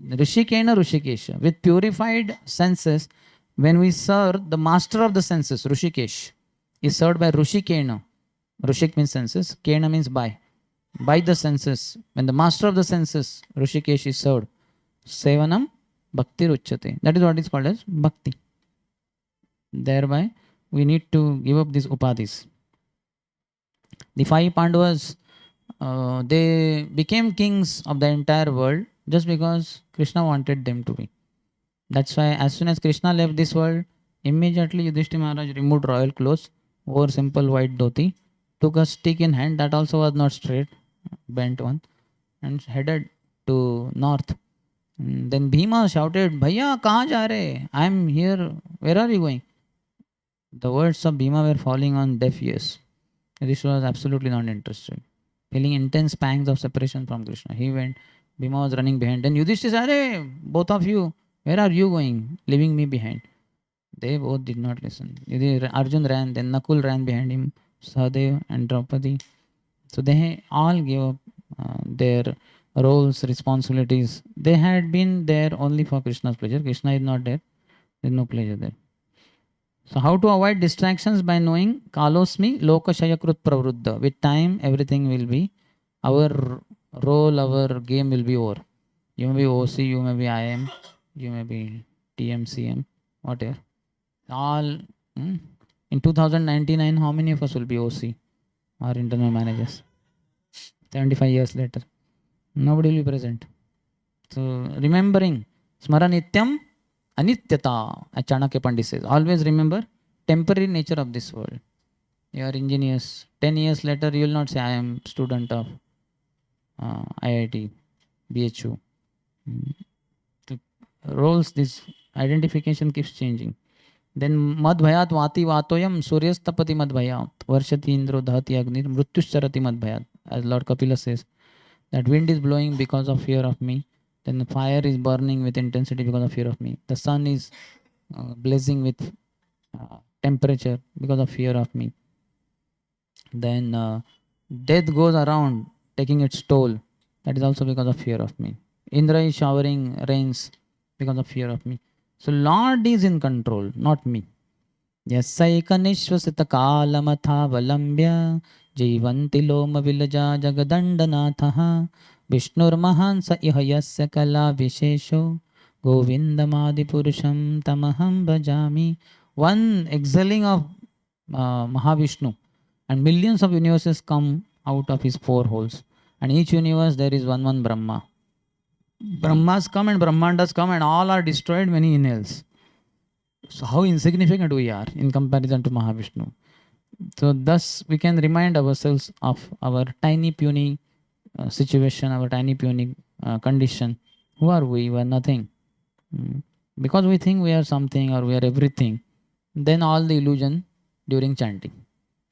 Rishikena Rushikesha. With purified senses, when we serve the master of the senses, Rushikesh, is served by Rushikena. Rushik means senses, Kena means by. By the senses. When the master of the senses, Rushikesh, is served, Sevanam Bhakti Ruchyate. That is what is called as Bhakti. Thereby, we need to give up these upadhis. The 5 Pandavas, they became kings of the entire world just because Krishna wanted them to be. That's why as soon as Krishna left this world, immediately Yudhishthira Maharaj removed royal clothes, wore simple white dhoti, took a stick in hand, that also was not straight, bent one, and headed to north. Then Bhima shouted, Bhaiya, kahan ja rahe? I am here, where are you going? The words of Bhima were falling on deaf ears. Yudhishthira was absolutely not interested, feeling intense pangs of separation from Krishna. He went, Bhima was running behind. Then Yudhishthira said, hey, both of you, where are you going, leaving me behind? They both did not listen. Arjun ran, then Nakul ran behind him, Sahadev and Draupadi. So they all gave up their roles, responsibilities. They had been there only for Krishna's pleasure. Krishna is not there. There is no pleasure there. So how to avoid distractions? By knowing Kalosmi Lokashayakrut Pravruddha. With time, everything will be, our role, our game will be over. You may be OC, you may be IM, you may be TMCM, whatever. All in 2099, how many of us will be OC or internal managers? 75 years later, nobody will be present. So remembering Smaranityam Anityata, as Chanakya Pandit says, always remember temporary nature of this world. You are ingenious. 10 years later, you will not say, I am student of IIT, BHU. The roles, this identification keeps changing. Then madbhayat vati vatoyam suryastapati madbhayat varshati indro dhati agnir mrityuscharati madbhayat. As Lord Kapila says, that wind is blowing because of fear of me. Then the fire is burning with intensity because of fear of me. The sun is blazing with temperature because of fear of me. Then death goes around taking its toll. That is also because of fear of me. Indra is showering rains because of fear of me. So Lord is in control, not me. यस्सैकनिश्वसितकालमथावलम्ब्य जीवन्ति लोमविलजा जगदण्डनाथः विष्णुर्महान् स इह यस्य कलाविशेषो गोविन्दमादिपुरुषं तमहं भजामि. One exhaling of Mahavishnu and millions of universes come out of his four holes. And each universe there is one Brahma. Brahmas come and Brahmandas come and all are destroyed when he inhales. So how insignificant we are in comparison to Mahavishnu. So thus we can remind ourselves of our tiny puny situation, our tiny puny condition. Who are we? We are nothing. Because we think we are something or we are everything, then all the illusion during chanting.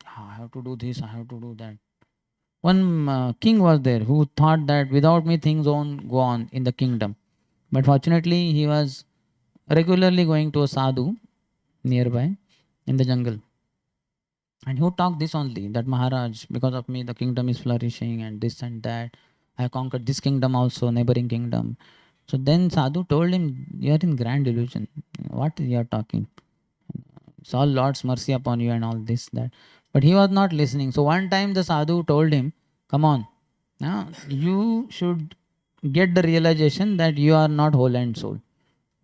I have to do this, I have to do that. One king was there who thought that without me things won't go on in the kingdom. But fortunately he was regularly going to a sadhu nearby in the jungle. And who talked this only, that Maharaj, because of me the kingdom is flourishing and this and that. I conquered this kingdom also, neighboring kingdom. So then sadhu told him, you are in grand illusion. What you are talking? It's all Lord's mercy upon you and all this, that. But he was not listening. So one time the sadhu told him, come on, now you should get the realization that you are not whole and soul.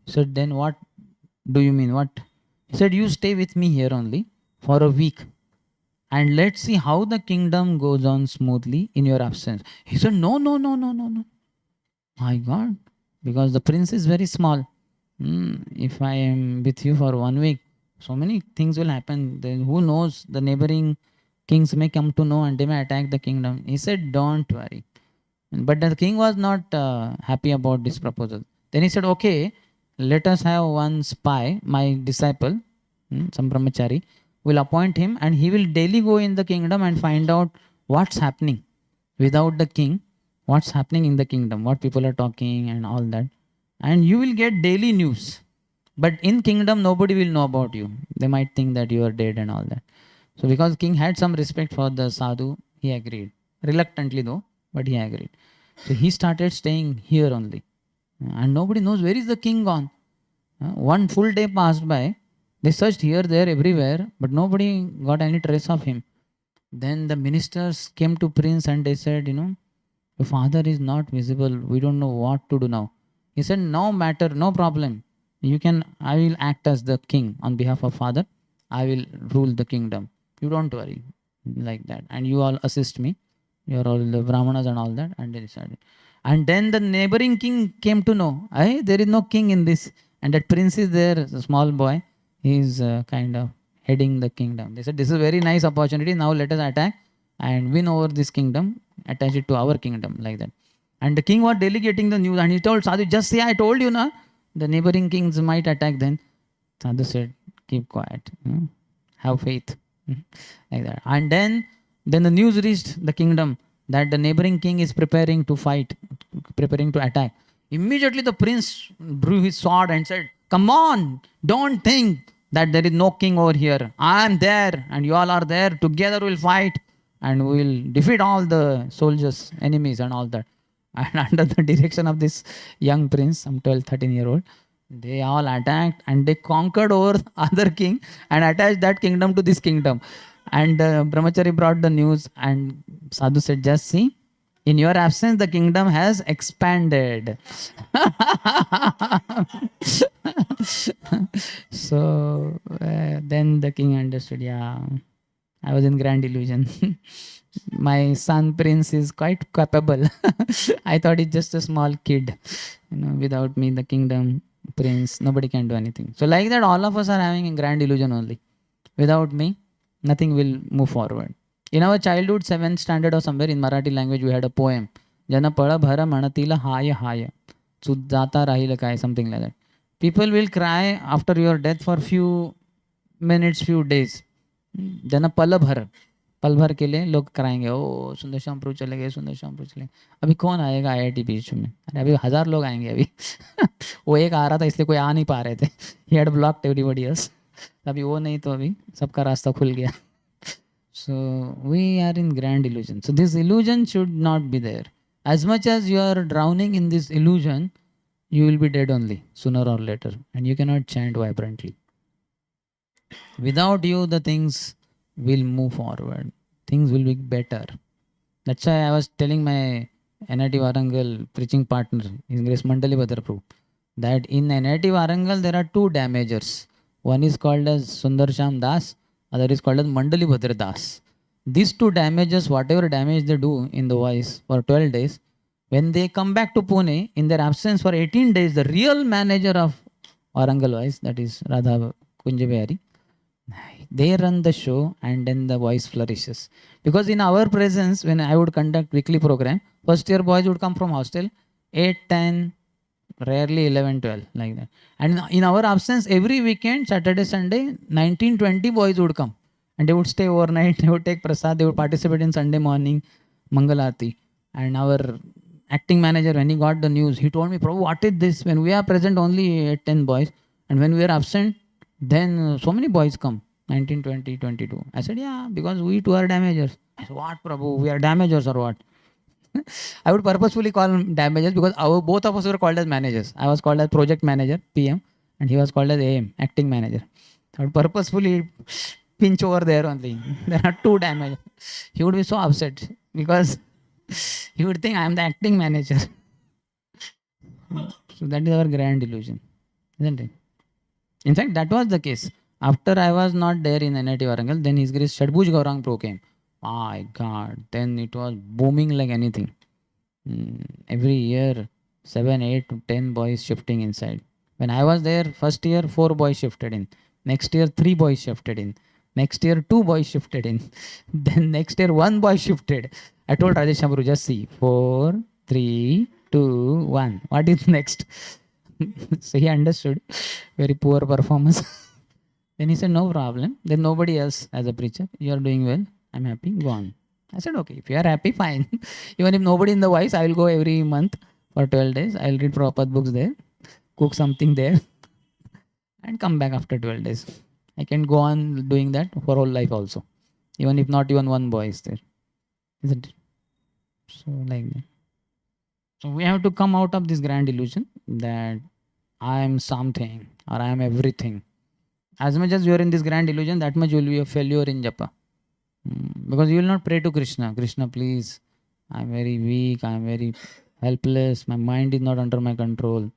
He said, then what do you mean? What? He said, you stay with me here only for a week and let's see how the kingdom goes on smoothly in your absence. He said, no, no, no, no, no, no. My God, because the prince is very small. If I am with you for 1 week, so many things will happen. Then who knows, the neighboring kings may come to know and they may attack the kingdom. He said, don't worry. But the king was not happy about this proposal. Then he said, okay, let us have one spy, my disciple, some brahmachari, will appoint him and he will daily go in the kingdom and find out what's happening without the king, what's happening in the kingdom, what people are talking and all that. And you will get daily news. But in kingdom, nobody will know about you. They might think that you are dead and all that. So because king had some respect for the sadhu, he agreed. Reluctantly though, but he agreed. So he started staying here only. And nobody knows where is the king gone. One full day passed by. They searched here, there, everywhere, but nobody got any trace of him. Then the ministers came to prince and they said, your father is not visible. We don't know what to do now. He said, no matter, no problem. I will act as the king on behalf of father. I will rule the kingdom. You don't worry. Like that. And you all assist me. You are all the brahmanas and all that. And they decided. And then the neighboring king came to know, there is no king in this. And that prince is there, a small boy. He is kind of heading the kingdom. They said, this is a very nice opportunity. Now let us attack and win over this kingdom, attach it to our kingdom, like that. And the king was delegating the news and he told Sadhu, just say I told you, na, the neighboring kings might attack then. Sadhu said, keep quiet, have faith, like that. And then the news reached the kingdom that the neighboring king is preparing to fight, preparing to attack. Immediately the prince drew his sword and said, come on, don't think that there is no king over here. I am there and you all are there. Together we'll fight and we'll defeat all the soldiers, enemies and all that. And under the direction of this young prince, some 12, 13-year-old, they all attacked and they conquered over the other king and attached that kingdom to this kingdom. And Brahmachari brought the news and Sadhu said, just see, in your absence, the kingdom has expanded. So then the king understood, yeah, I was in grand illusion. My son prince is quite capable. I thought he's just a small kid. Without me, the kingdom, prince, nobody can do anything. So like that, all of us are having a grand illusion only. Without me, nothing will move forward. In our childhood, 7th standard or somewhere in Marathi language, we had a poem. Jana pala bhara manatila haya haya. Sujata rahila kai, something like that. People will cry after your death for few minutes, few days. Jana pala bhara. पल भर के लिए लोग कराएंगे, ओ सुंदरश्याम प्रभु चले गए, सुंदरश्याम प्रभु चले गए, अभी कौन आएगा आईआईटी बीच में, अरे अभी 1000 लोग आएंगे अभी वो एक आ रहा था इसलिए कोई आ नहीं पा रहे थे, he had blocked everybody else, अभी वो नहीं तो अभी सबका रास्ता खुल गया. So we are in grand illusion. So this illusion should not be there. As much as you are drowning in this illusion, you will be dead only sooner or later, and you cannot chant vibrantly. Without you, the things will move forward. Things will be better. That's why I was telling my NIT Warangal preaching partner, His Grace Mandali Bhadrapru, that in NIT Warangal there are two damagers. One is called as Sundarshyam Das, other is called as Mandali Bhadra Das. These two damages, whatever damage they do in the voice for 12 days, when they come back to Pune, in their absence for 18 days, the real manager of Warangal voice, that is Radha Kunjabehari, they run the show and then the voice flourishes. Because in our presence, when I would conduct weekly program, first year boys would come from hostel, 8, 10, rarely 11, 12, like that. And in our absence, every weekend, Saturday, Sunday, 19, 20 boys would come. And they would stay overnight, they would take prasad, they would participate in Sunday morning, Mangalati. And our acting manager, when he got the news, he told me, Prabhu, what is this? When we are present, only 8, 10 boys. And when we are absent, then so many boys come, 19, 20, 22. I said, yeah, because we too are damagers. I said, what, Prabhu? We are damagers or what? I would purposefully call him damagers because both of us were called as managers. I was called as project manager, PM, and he was called as AM, acting manager. I would purposefully pinch over there only. There are two damagers. He would be so upset because he would think I am the acting manager. So that is our grand illusion, isn't it? In fact, that was the case. After I was not there in NIT Warangal, then His Grace Shadbhuj Gaurang Pro came. My God, then it was booming like anything. Every year, 7, 8, 10 boys shifting inside. When I was there, first year, 4 boys shifted in. Next year, 3 boys shifted in. Next year, 2 boys shifted in. Then next year, 1 boy shifted. I told Rajesh Shamru, just see, 4, 3, 2, 1. What is next? So he understood. Very poor performance. Then he said, no problem. Then nobody else as a preacher. You are doing well. I'm happy. Go on. I said, okay, if you are happy, fine. Even if nobody in the voice, I will go every month for 12 days. I will read Prabhupada books there, cook something there, and come back after 12 days. I can go on doing that for whole life also. Even if not even one boy is there. Isn't it? So like that. So we have to come out of this grand illusion that I am something or I am everything. As much as you are in this grand illusion, that much you will be a failure in japa. Because you will not pray to Krishna. Krishna, please, I am very weak, I am very helpless, my mind is not under my control.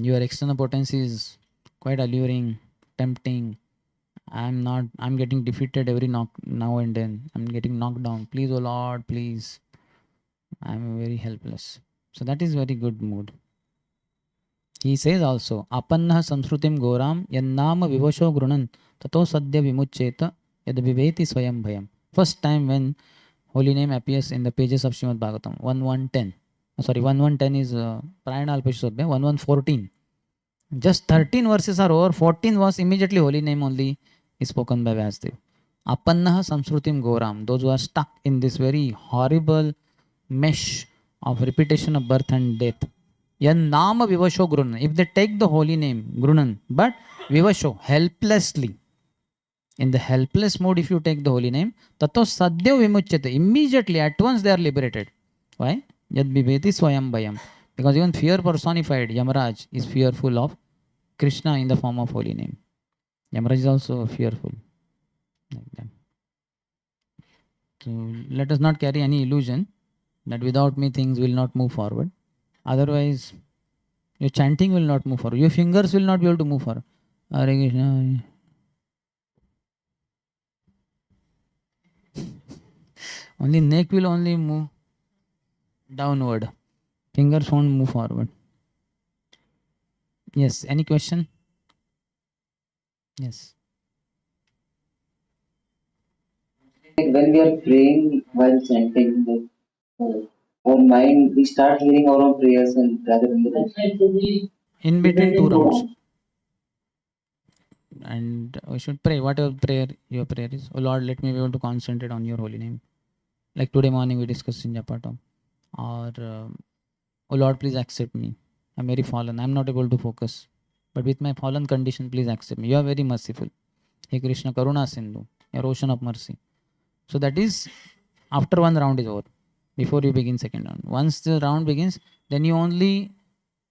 Your external potency is quite alluring, tempting. I'm getting defeated every now and then. I'm getting knocked down. Please, oh Lord, please. I'm very helpless. So that is very good mood. He says also, Apannah samsrutim goram yannama vivasho grunan tato sadhya vimuccheta yad viveti swayam bhayam. First time when holy name appears in the pages of Srimad Bhagavatam, 1110. Sorry, 1110 is Prayana Alpashudbhya, 1114. Just 13 verses are over, 14 was immediately holy name only is spoken by Vyasdev. Apannah samsrutim goram, those who are stuck in this very horrible mesh of repetition of birth and death. Yan nama vivasho grunan. If they take the holy name, grunan, but vivasho, helplessly. In the helpless mode, if you take the holy name, tato sadhya vimuchyate. Immediately, at once they are liberated. Why? Yad bibeti swayam bhayam. Because even fear personified, Yamaraj is fearful of Krishna in the form of holy name. Yamaraj is also fearful. Like that. So let us not carry any illusion that without me things will not move forward. Otherwise, your chanting will not move forward. Your fingers will not be able to move forward. Hare Krishna. Only neck will only move downward. Fingers won't move forward. Yes, any question? Yes. Like when we are praying while chanting, our mind, we start hearing our own prayers and rather than the In between two rounds. And we should pray whatever prayer your prayer is. Oh Lord, let me be able to concentrate on your holy name. Like today morning we discussed in Japatam. Or oh Lord, please accept me. I'm very fallen. I'm not able to focus. But with my fallen condition, please accept me. You are very merciful. Hey Krishna Karuna Sindhu, your ocean of mercy. So that is after one round is over. Before you begin second round. Once the round begins, then you only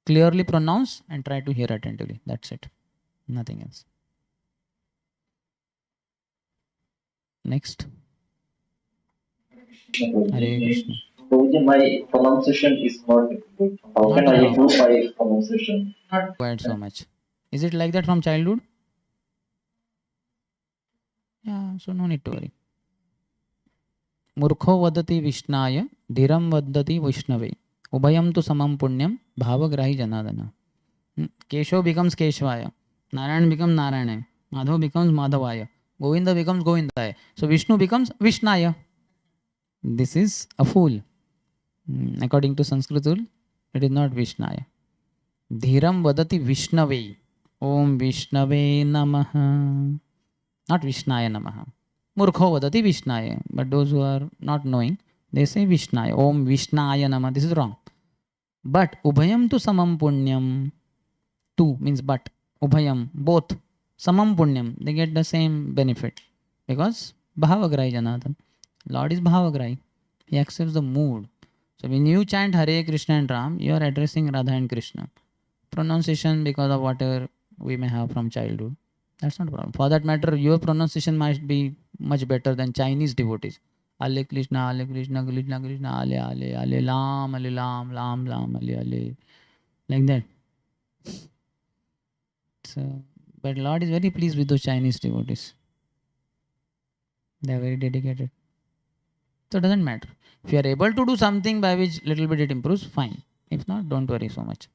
clearly pronounce and try to hear attentively. That's it. Nothing else. Next. Hare Krishna. My pronunciation is not good. How Not can a I problem. improve my pronunciation? Required so much. Is it like that from childhood? Yeah, so no need to worry. Murkho vadati Vishnaya, dhiram vadati Vishnave. Ubhayam tu samam punyam, bhavagrahi janadana. Kesho becomes Keshvaya. Narayan becomes Narayana. Madhav becomes Madhavaya. Govinda becomes Govindaya. So Vishnu becomes Vishnaya. This is a fool. According to Sanskrit rule, it is not Vishnaya. Dhiram vadati Vishnave. Om Vishnave Namaha. Not Vishnaya Namaha. Murkho vadati Vishnaya. But those who are not knowing, they say Vishnaya. Om Vishnaya Namaha. This is wrong. But Ubhayam tu samam punyam. Two means but. Ubhayam. Both. Samam punyam. They get the same benefit. Because Bhavagrahi Janatan. Lord is Bhavagrahi. He accepts the mood. So when you chant Hare Krishna and Ram, you are addressing Radha and Krishna. Pronunciation because of whatever we may have from childhood. That's not a problem. For that matter, your pronunciation might be much better than Chinese devotees. Ale Krishna, Ale Krishna, Krishna Krishna, Ale Ale, Ale Lam, Ale Lam, Lam Lam, Ale Ale. Like that. So, but Lord is very pleased with those Chinese devotees. They are very dedicated. So it doesn't matter. If you are able to do something by which little bit it improves, fine. If not, don't worry so much.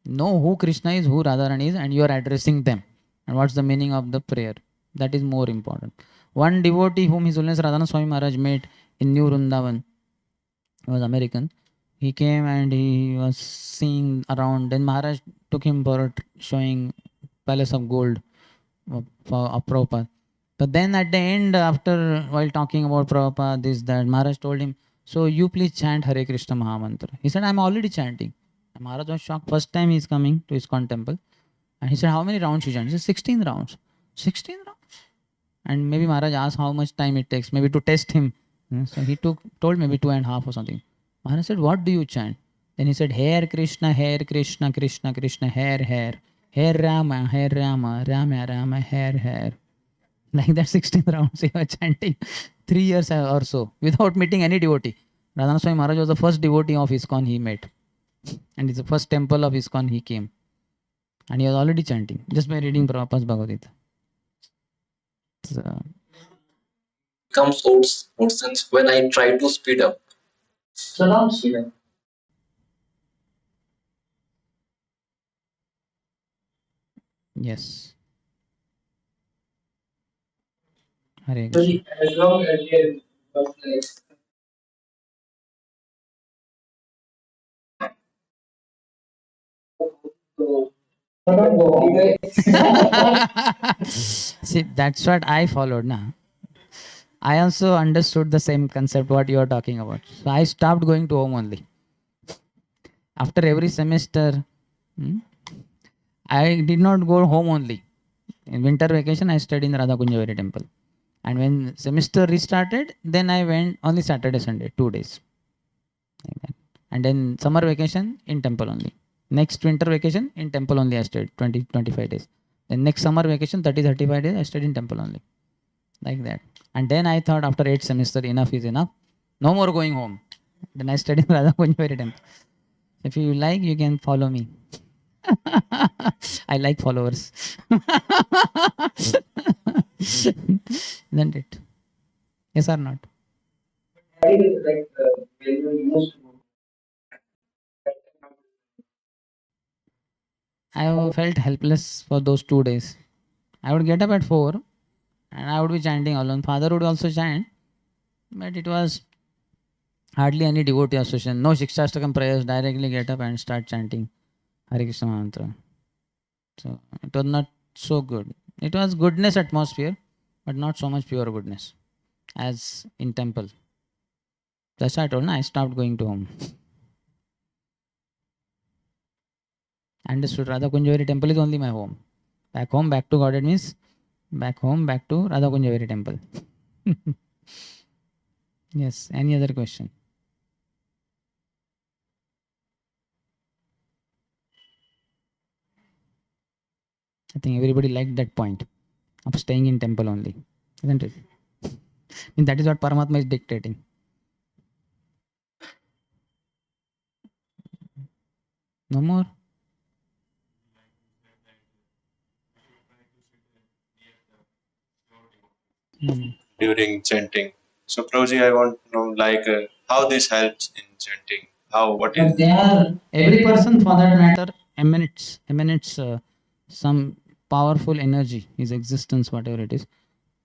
Know who Krishna is, who Radharani is, and you are addressing them. And what's the meaning of the prayer? That is more important. One devotee whom His Holiness Radhana Swami Maharaj met in New Vrindavan, he was American. He came and he was seeing around. Then Maharaj took him for showing Palace of Gold of Prabhupada. But then at the end, after while talking about Prabhupada, this, that, Maharaj told him, so you please chant Hare Krishna Mahamantra. He said, I'm already chanting. And Maharaj was shocked. First time he's coming to ISKCON temple. And he said, how many rounds you chant? He said, 16 rounds. 16 rounds? And maybe Maharaj asked how much time it takes, maybe to test him. So he told maybe 2.5 or something. Maharaj said, what do you chant? Then he said, Hare Krishna, Krishna Krishna, Hare. Hare Rama, Rama Rama, Hare. Like that 16 rounds he was chanting 3 years or so without meeting any devotee. Radhana Swami Maharaj was the first devotee of ISKCON he met. And it's the first temple of ISKCON he came. And he was already chanting just by reading Prabhupada's Bhagavad Gita. So, Comes out sense when I try to speed up. So now speed up. yes. Hare Krishna. As long as you See, that's what I followed now. I also understood the same concept what you are talking about. So I stopped going to home only. After every semester, I did not go home only. In winter vacation, I stayed in Radha Kunjavari temple. And when semester restarted, then I went only Saturday, Sunday, 2 days. Like that. And then summer vacation in temple only. Next winter vacation in temple only I stayed 20-25 days. Then next summer vacation 30-35 days I stayed in temple only. Like that. And then I thought after 8 semester enough is enough. No more going home. Then I studied Radha Kunjvari temple. If you like, you can follow me. I like followers. Isn't it? Yes or not? like when you used I felt helpless for those 2 days. I would get up at 4 And I would be chanting alone. Father would also chant, but it was hardly any devotee association. No Shikshastakam prayers, directly get up and start chanting Hare Krishna mantra. So it was not so good. It was goodness atmosphere, but not so much pure goodness as in temple. That's why I told, I stopped going to home. Understood. Radha Kunjaveri temple is only my home. Back home, back to Godhead means back home, back to Radha Kunjaveri temple. Yes. Any other question? I think everybody liked that point of staying in temple only, isn't it? And that is what Paramatma is dictating. No more? During chanting. So, Prabhuji, I want to know how this helps in chanting. What is Every person for that matter emanates some powerful energy, his existence, whatever it is,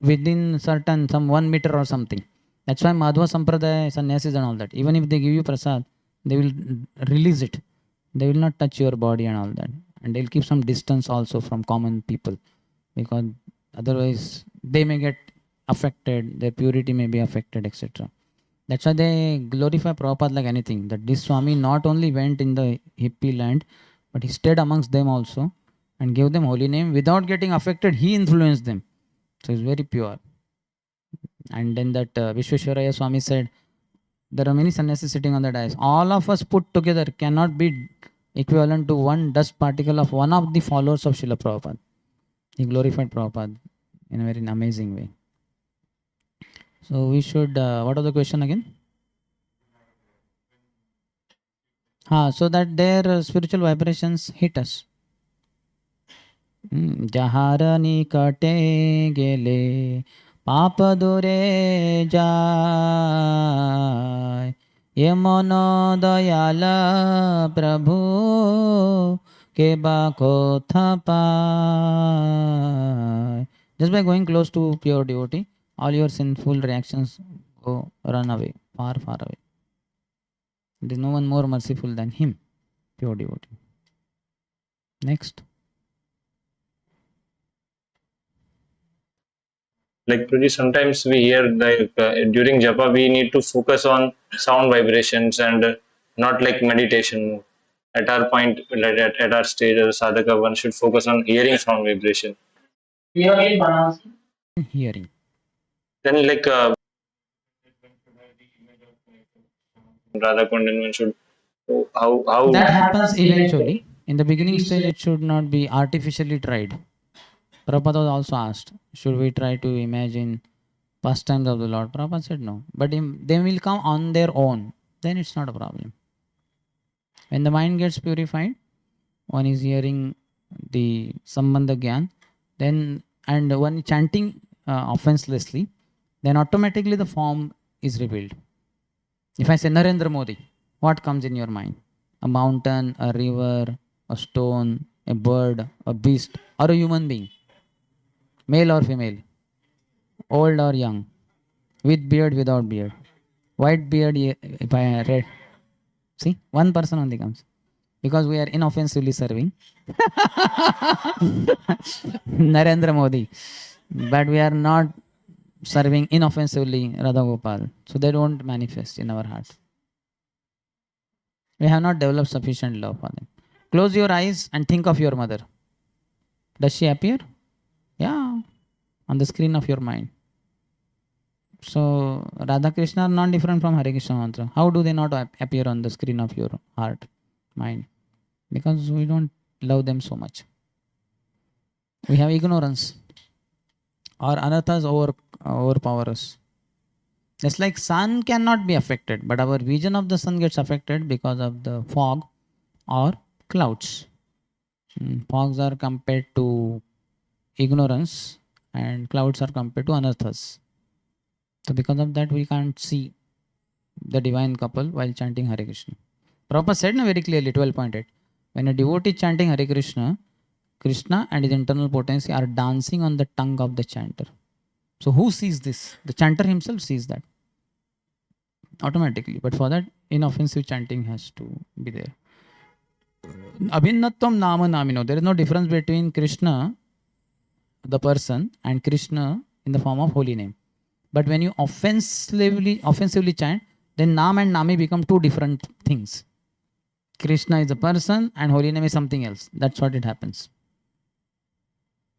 within certain some 1 meter or something. That's why Madhva Sampradaya, sannyasis and all that, even if they give you prasad, they will release it. They will not touch your body and all that. And they'll keep some distance also from common people, because otherwise they may get affected, their purity may be affected, etc. That's why they glorify Prabhupada like anything. That this Swami not only went in the hippie land, but he stayed amongst them also and gave them holy name without getting affected. He influenced them. So it's very pure. And then that Vishweshwaraya Swami said, there are many sannyasis sitting on the dais. All of us put together cannot be equivalent to one dust particle of one of the followers of Srila Prabhupada. He glorified Prabhupada in a very amazing way. So we should, what was the question again? So that their spiritual vibrations hit us. যাহার নিকটে গেলে পাপ দূরে যায় এমন দয়াল প্রভু কে বা কোথা পায়. Just by going close to pure devotee, all your sinful reactions go run away, far, far away. There is no one more merciful than him, pure devotee. Next. like Prabhuji, sometimes we hear during japa we need to focus on sound vibrations and not like meditation. At our point, at our stage as a sadhaka, one should focus on hearing sound vibration. Hearing. Then Radha Kundan one should how That happens eventually. In the beginning stage, it should not be artificially tried. Prabhupada was also asked, should we try to imagine pastimes of the Lord? Prabhupada said no. But they will come on their own. Then it's not a problem. When the mind gets purified, one is hearing the Sambandha Gyan, then and one chanting offenselessly, then automatically the form is revealed. If I say Narendra Modi, what comes in your mind? A mountain, a river, a stone, a bird, a beast, or a human being? Male or female? Old or young? With beard, without beard? White beard, if I red. See, one person only comes. Because we are inoffensively serving Narendra Modi. But we are not serving inoffensively Radha Gopal. So they don't manifest in our heart. We have not developed sufficient love for them. Close your eyes and think of your mother. Does she appear? Yeah, on the screen of your mind. So Radha Krishna are not different from Hare Krishna mantra. How do they not appear on the screen of your heart, mind? Because we don't love them so much. We have ignorance. Or anarthas overpower us. Just like sun cannot be affected, but our vision of the sun gets affected because of the fog or clouds. Fogs are compared to ignorance and clouds are compared to anarthas. So because of that, we can't see the divine couple while chanting Hare Krishna. Prabhupada said very clearly, 12.8, when a devotee chanting Hare Krishna, Krishna and his internal potency are dancing on the tongue of the chanter. So who sees this? The chanter himself sees that automatically. But for that, inoffensive chanting has to be there. Abhinnatvam nama namino. There is no difference between Krishna, the person, and Krishna in the form of holy name. But when you offensively chant, then Nam and Nami become two different things. Krishna is a person and holy name is something else. That's what it happens.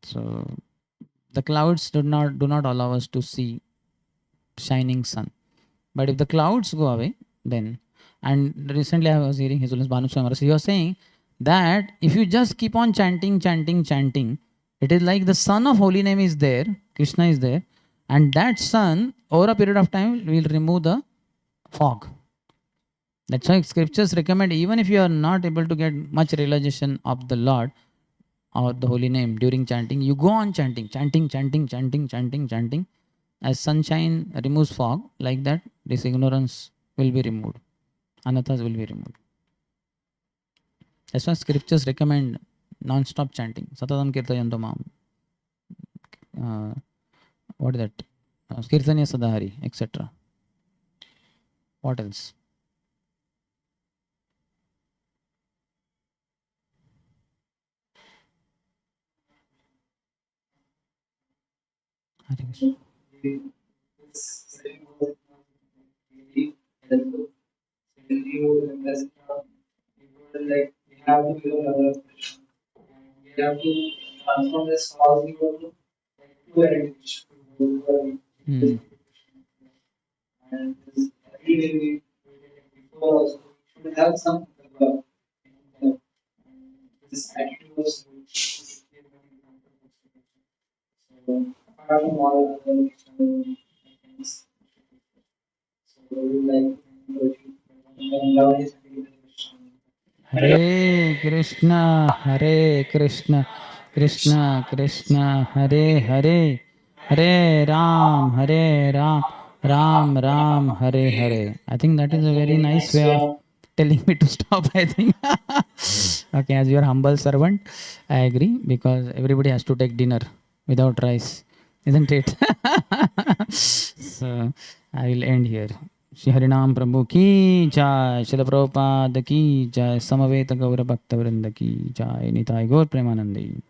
So the clouds do not allow us to see shining sun. But if the clouds go away, then, and recently I was hearing His Holiness Bhanu Swami, he was saying that if you just keep on chanting, it is like the sun of holy name is there, Krishna is there, and that sun over a period of time will remove the fog. That's why scriptures recommend, even if you are not able to get much realization of the Lord or the holy name during chanting, you go on chanting. As sunshine removes fog, like that, this ignorance will be removed. Anathas will be removed. That's why scriptures recommend non-stop chanting. Satatam kirtayanto mam. What is that? Kirtanya sadahari, etc. What else? Hare Krishna. Like we have to become aware of Krishna. We have to transform this false ego to identity. Hmm. And this every day we before also we should have some uh, this attitude of apart from all other things. So we like and love his Hare Krishna, Hare Krishna, Krishna Krishna, Hare Hare, Hare Ram, Ram Ram, Hare Hare. I think that is a very nice way of telling me to stop, I think. Okay, as your humble servant, I agree, because everybody has to take dinner without rice, isn't it? So I will end here. Shri हरिनाम प्रभु की जय, शिल प्रभुपाद की जय, समवेत गौर भक्त वृंद की जय, निताय गौर Premanandi.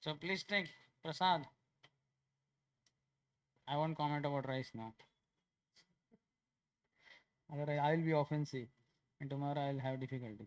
So please take prasad. I won't comment about rice now. Otherwise I will be offensive and tomorrow I will have difficulty.